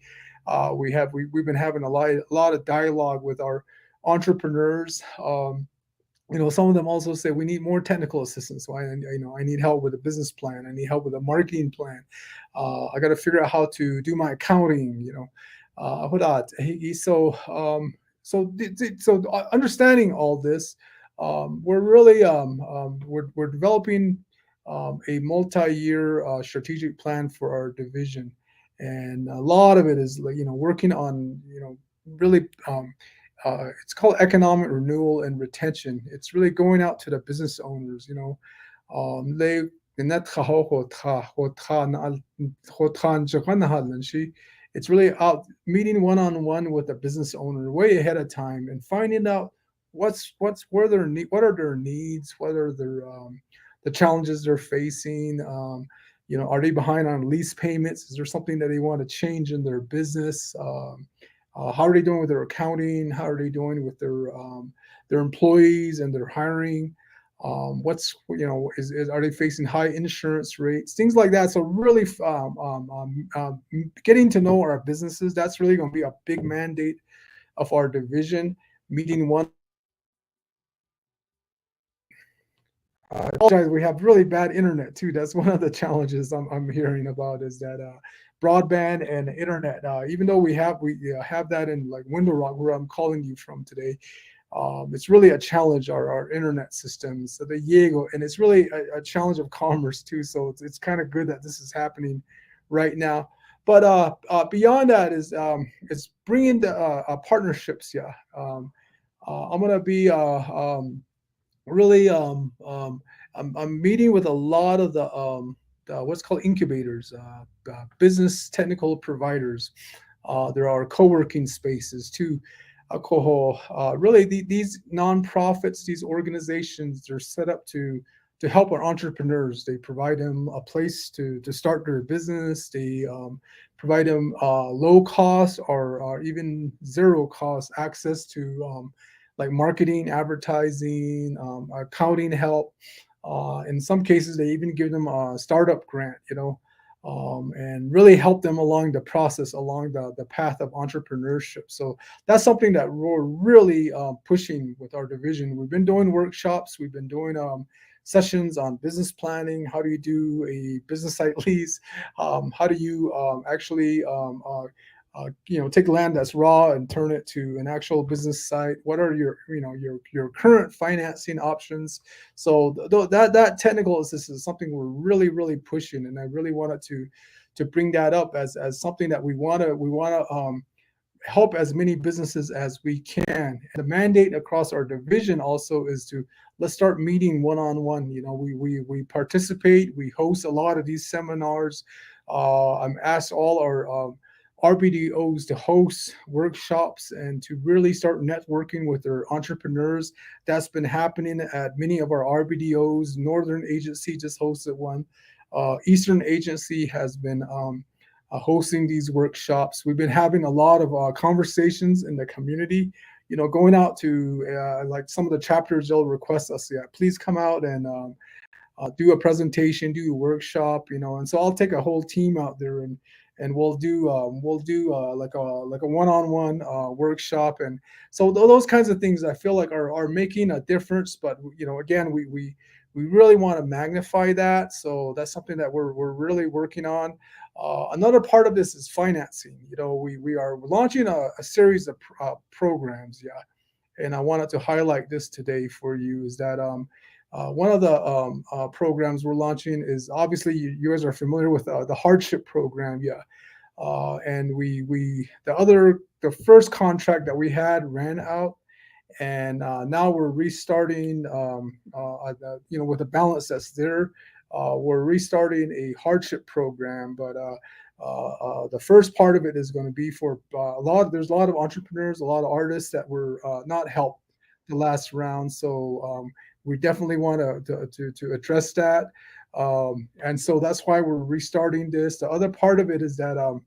We've been having a lot of dialogue with our entrepreneurs. Some of them also say we need more technical assistance. So I need help with a business plan. I need help with a marketing plan. I got to figure out how to do my accounting. So understanding all this, we're really we're developing a multi-year strategic plan for our division, and a lot of it is working on really it's called economic renewal and retention. It's really going out to the business owners. It's really out meeting one-on-one with the business owner way ahead of time and finding out what are their needs, what are their the challenges they're facing. Are they behind on lease payments? Is there something that they want to change in their business? How are they doing with their accounting? How are they doing with their employees and their hiring? Are they facing high insurance rates? Things like that. So really, getting to know our businesses, that's really going to be a big mandate of our division. Meeting one. I apologize. We have really bad internet too. That's one of the challenges I'm hearing about is that broadband and internet. Even though we have that in like Window Rock, where I'm calling you from today, it's really a challenge. Our internet systems, so the Diego, and it's really a challenge of commerce too. So it's kind of good that this is happening right now. But beyond that is it's bringing the partnerships. Yeah, I'm gonna be really I'm meeting with a lot of the what's called incubators, business technical providers. There are co-working spaces too. Really these nonprofits, these organizations, they're set up to help our entrepreneurs. They provide them a place to start their business. They provide them low cost or even zero cost access to like marketing, advertising, accounting help. In some cases, they even give them a startup grant, and really help them along the process, along the path of entrepreneurship. So that's something that we're really pushing with our division. We've been doing workshops, we've been doing sessions on business planning. How do you do a business site lease? How do you actually take land that's raw and turn it to an actual business site? What are your current financing options? So that technical assistance is something we're really pushing, and I really wanted to bring that up as something that we want to help as many businesses as we can. And the mandate across our division also is to let's start meeting one-on-one. We participate, we host a lot of these seminars. I'm asked all our RBDOs to host workshops and to really start networking with their entrepreneurs. That's been happening at many of our RBDOs. Northern Agency just hosted one. Eastern Agency has been hosting these workshops. We've been having a lot of conversations in the community, going out to like some of the chapters, they'll request us, please come out and do a presentation, do a workshop, and so I'll take a whole team out there and we'll do like a one-on-one workshop. And so those kinds of things I feel like are making a difference. But again, we really want to magnify that. So that's something that we're really working on. Another part of this is financing. We are launching a series of programs, and I wanted to highlight this today for you, is that one of the programs we're launching is, obviously you guys are familiar with the hardship program, and the first contract that we had ran out, and now we're restarting, with the balance that's there. We're restarting a hardship program, but the first part of it is going to be for there's a lot of entrepreneurs, a lot of artists that were not helped the last round. So we definitely want to address that. And so that's why we're restarting this. The other part of it is that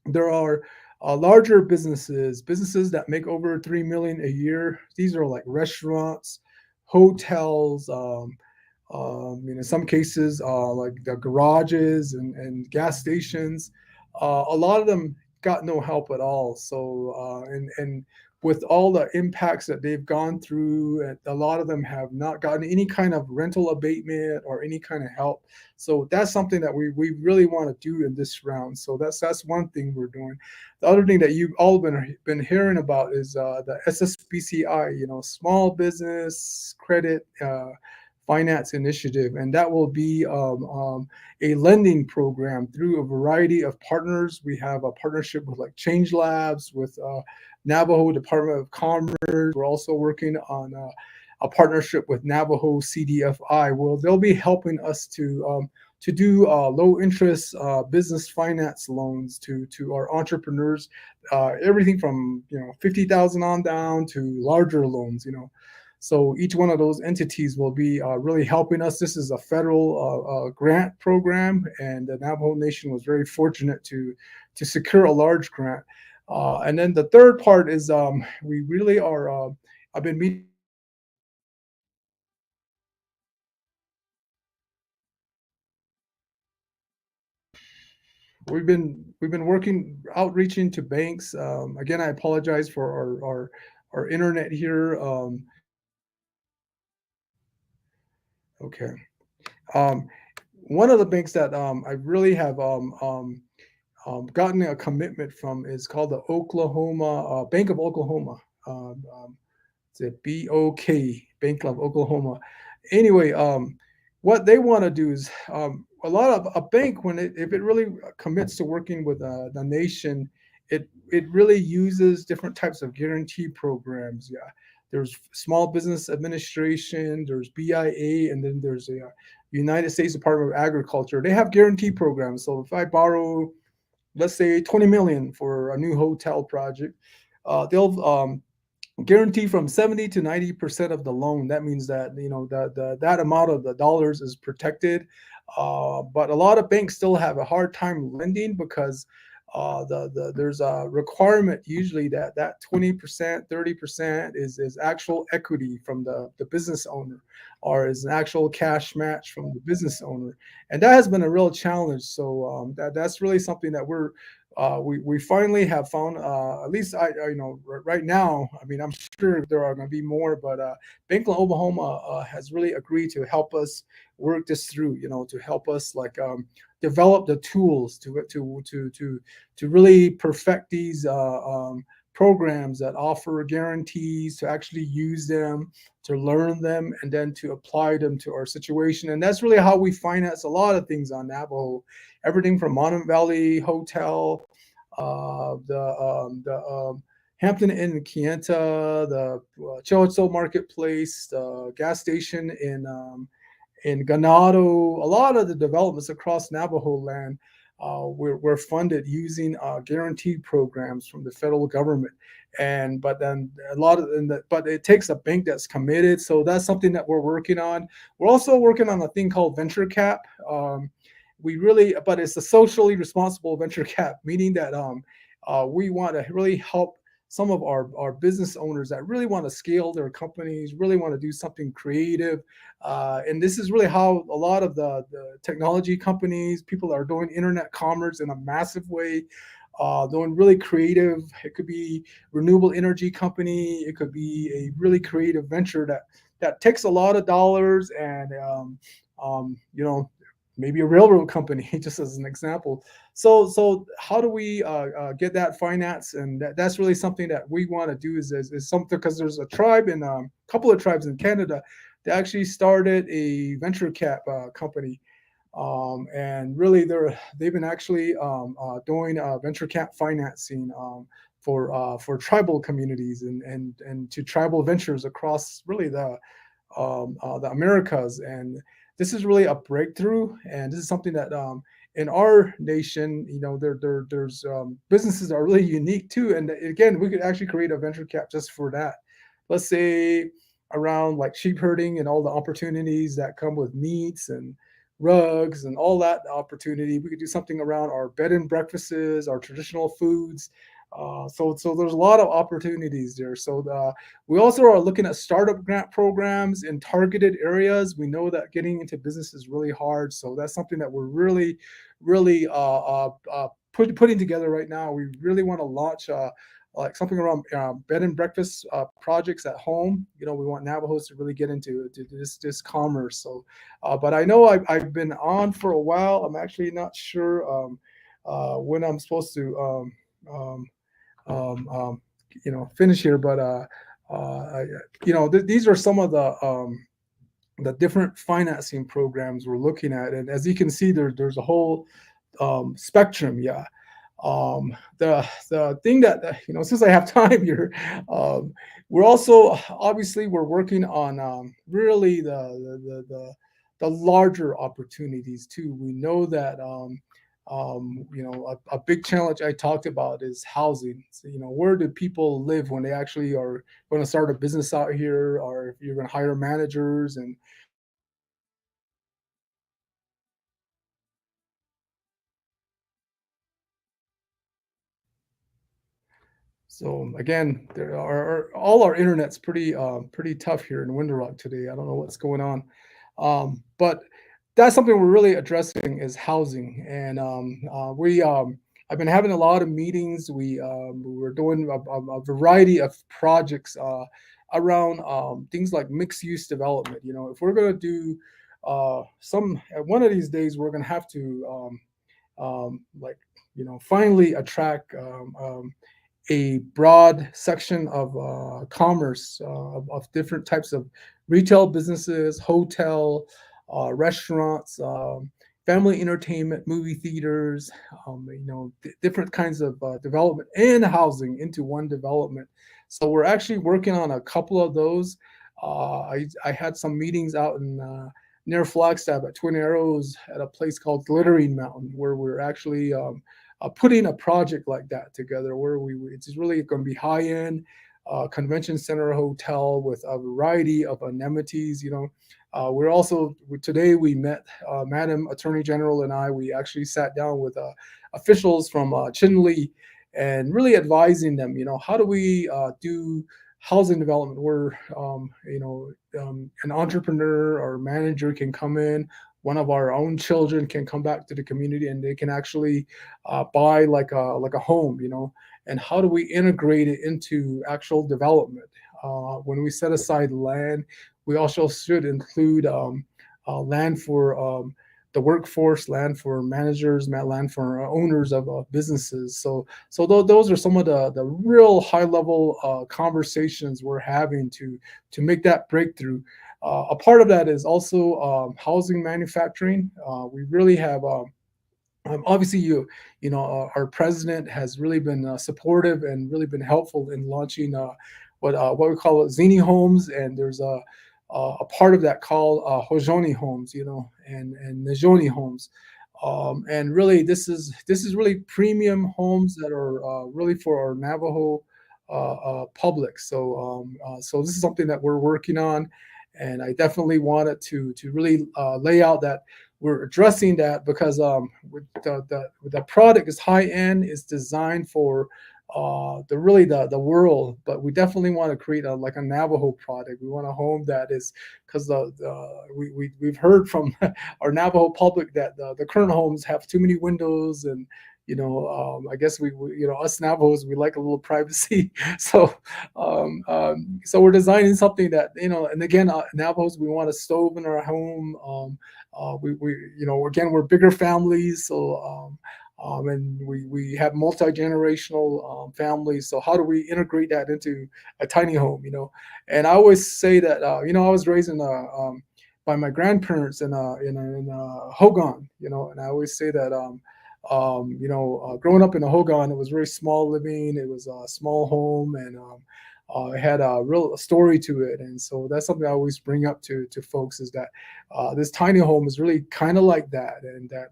there are larger businesses that make over 3 million a year. These are like restaurants, hotels, in some cases, like the garages and gas stations. A lot of them got no help at all. So, and with all the impacts that they've gone through, a lot of them have not gotten any kind of rental abatement or any kind of help. So that's something that we really want to do in this round. So that's one thing we're doing. The other thing that you've all been hearing about is the SSBCI, Small Business Credit Finance Initiative, and that will be a lending program through a variety of partners. We have a partnership with like Change Labs, with Navajo Department of Commerce. We're also working on a partnership with Navajo CDFI, where they'll be helping us to do low interest business finance loans to our entrepreneurs, everything from $50,000 on down to larger loans. So each one of those entities will be really helping us. This is a federal grant program, and the Navajo Nation was very fortunate to secure a large grant. And then the third part is we really are. I've been meeting. We've been working, outreaching to banks. Again, I apologize for our internet here. Okay. One of the banks that I really have gotten a commitment from is called the Oklahoma Bank of Oklahoma. It's a BOK, Bank of Oklahoma. Anyway, what they want to do is a lot of a bank, if it really commits to working with the nation, it really uses different types of guarantee programs. There's Small Business Administration, there's BIA, and then there's a United States Department of Agriculture. They have guarantee programs. So if I borrow, let's say, 20 million for a new hotel project, they'll guarantee from 70 to 90% of the loan. That means that that amount of the dollars is protected. But a lot of banks still have a hard time lending because there's a requirement usually that 20%, 30% is actual equity from the business owner, or is an actual cash match from the business owner, and that has been a real challenge. So that's really something that we finally have found. At least right now. I mean, I'm sure there are going to be more, but Banklin, Oklahoma has really agreed to help us work this through. To help us develop the tools to really perfect these programs that offer guarantees, to actually use them, to learn them, and then to apply them to our situation. And that's really how we finance a lot of things on Navajo. Everything from Monument Valley Hotel, the Hampton Inn in Kienta, the Chocho Marketplace, the gas station in Ganado. A lot of the developments across Navajo land were funded using guaranteed programs from the federal government. But then but it takes a bank that's committed. So that's something that we're working on. We're also working on a thing called venture cap. But it's a socially responsible venture cap, meaning that we want to really help some of our business owners that really want to scale their companies, really want to do something creative. And this is really how a lot of the technology companies, people are doing internet commerce in a massive way, doing really creative. It could be renewable energy company. It could be a really creative venture that takes a lot of dollars and, maybe a railroad company, just as an example. So how do we get that finance? And that's really something that we want to do is something, because there's a tribe in a couple of tribes in Canada that actually started a venture cap company. And really they've been actually doing venture cap financing for tribal communities and to tribal ventures across really the Americas. And this is really a breakthrough, and this is something that in our nation, there's businesses that are really unique too. And again, we could actually create a venture cap just for that. Let's say around like sheep herding and all the opportunities that come with meats and rugs and all that opportunity. We could do something around our bed and breakfasts, our traditional foods. So there's a lot of opportunities there. So we also are looking at startup grant programs in targeted areas. We know that getting into business is really hard. So that's something that we're really putting together right now. We really want to launch like something around bed and breakfast projects at home. We want Navajos to really get into this commerce. So, but I know I've been on for a while. I'm actually not sure when I'm supposed to finish here, but these are some of the different financing programs we're looking at, and as you can see, there's a whole spectrum. Yeah. The thing that since I have time here, we're also obviously we're working on really the larger opportunities too. We know that a big challenge I talked about is housing. So, where do people live when they actually are going to start a business out here, or if you're going to hire managers? And so again, there are all our internet's pretty tough here in Window Rock today. I don't know what's going on, but that's something we're really addressing is housing. And I've been having a lot of meetings. We're doing a variety of projects around things like mixed use development. If we're going to do one of these days, we're going to have to finally attract a broad section of commerce of different types of retail businesses, hotel, restaurants, family entertainment, movie theaters, different kinds of development and housing into one development. So we're actually working on a couple of those. I had some meetings out in near Flagstaff at Twin Arrows at a place called Glittering Mountain, where we're actually putting a project like that together, where it's really going to be high-end convention center hotel with a variety of amenities. we're also today we met Madam Attorney General and I. We actually sat down with officials from Chinle and really advising them. How do we do housing development where an entrepreneur or manager can come in, one of our own children can come back to the community and they can actually buy like a home, and how do we integrate it into actual development? When we set aside land, we also should include land for the workforce, land for managers, land for owners of businesses. So those are some of the real high level conversations we're having to make that breakthrough. A part of that is also housing manufacturing. We really have. Obviously, our president has really been supportive and really been helpful in launching what we call Zini homes, and there's a part of that called Hojoni homes, and Nejoni homes, and really this is really premium homes that are really for our Navajo public. So this is something that we're working on, and I definitely wanted to really lay out that we're addressing that because the product is high end, is designed for the world, but we definitely want to create a Navajo product. We want a home that is, because we've heard from our Navajo public that the current homes have too many windows, and I guess we us Navajos, we like a little privacy. So we're designing something that, and again, Navajos, we want a stove in our home. Again, we're bigger families, so and we have multi-generational families. So how do we integrate that into a tiny home? And I always say that I was raised by my grandparents in Hogan, and I always say that growing up in a Hogan, it was very small living. It was a small home, and it had a real story to it. And so that's something I always bring up to folks, is that this tiny home is really kind of like that, and that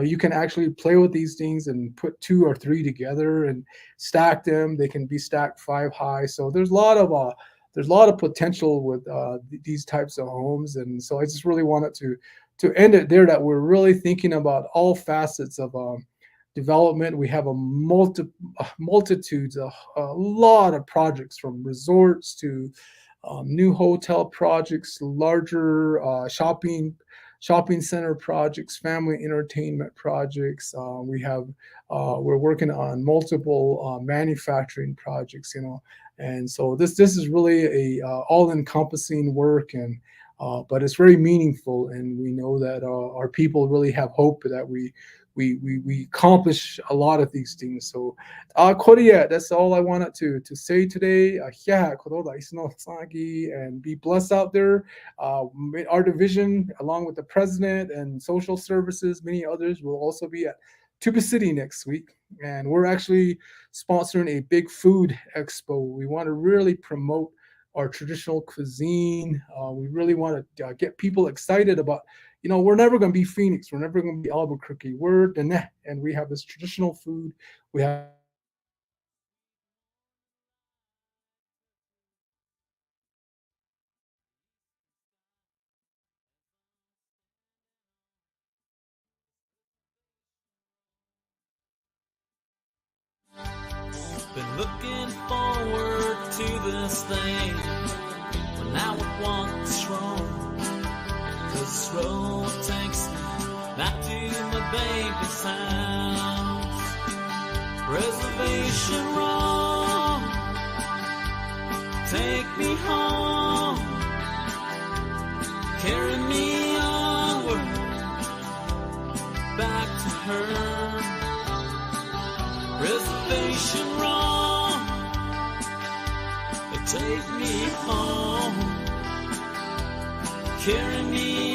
you can actually play with these things and put 2 or 3 together and stack them. They can be stacked 5 high. So there's a lot of potential with these types of homes. And so I just really wanted to end it there, that we're really thinking about all facets of development. We have a multitudes, a lot of projects, from resorts to new hotel projects, larger shopping center projects, family entertainment projects. We're working on multiple manufacturing projects, and so this is really a all-encompassing work, and but it's very meaningful, and we know that our people really have hope that we accomplish a lot of these things. So Korea, that's all I wanted to say today. And be blessed out there. Our division, along with the president and social services, many others, will also be at Tuba City next week, and we're actually sponsoring a big food expo. We want to really promote our traditional cuisine. We really want to get people excited about, we're never going to be Phoenix. We're never going to be Albuquerque. We're Dene, and we have this traditional food. We have been looking forward to this thing, but now it wants wrong. This road takes me back to my baby's house. Reservation wrong, take me home, carry me onward, back to her. Reservation wrong, take me home, carry me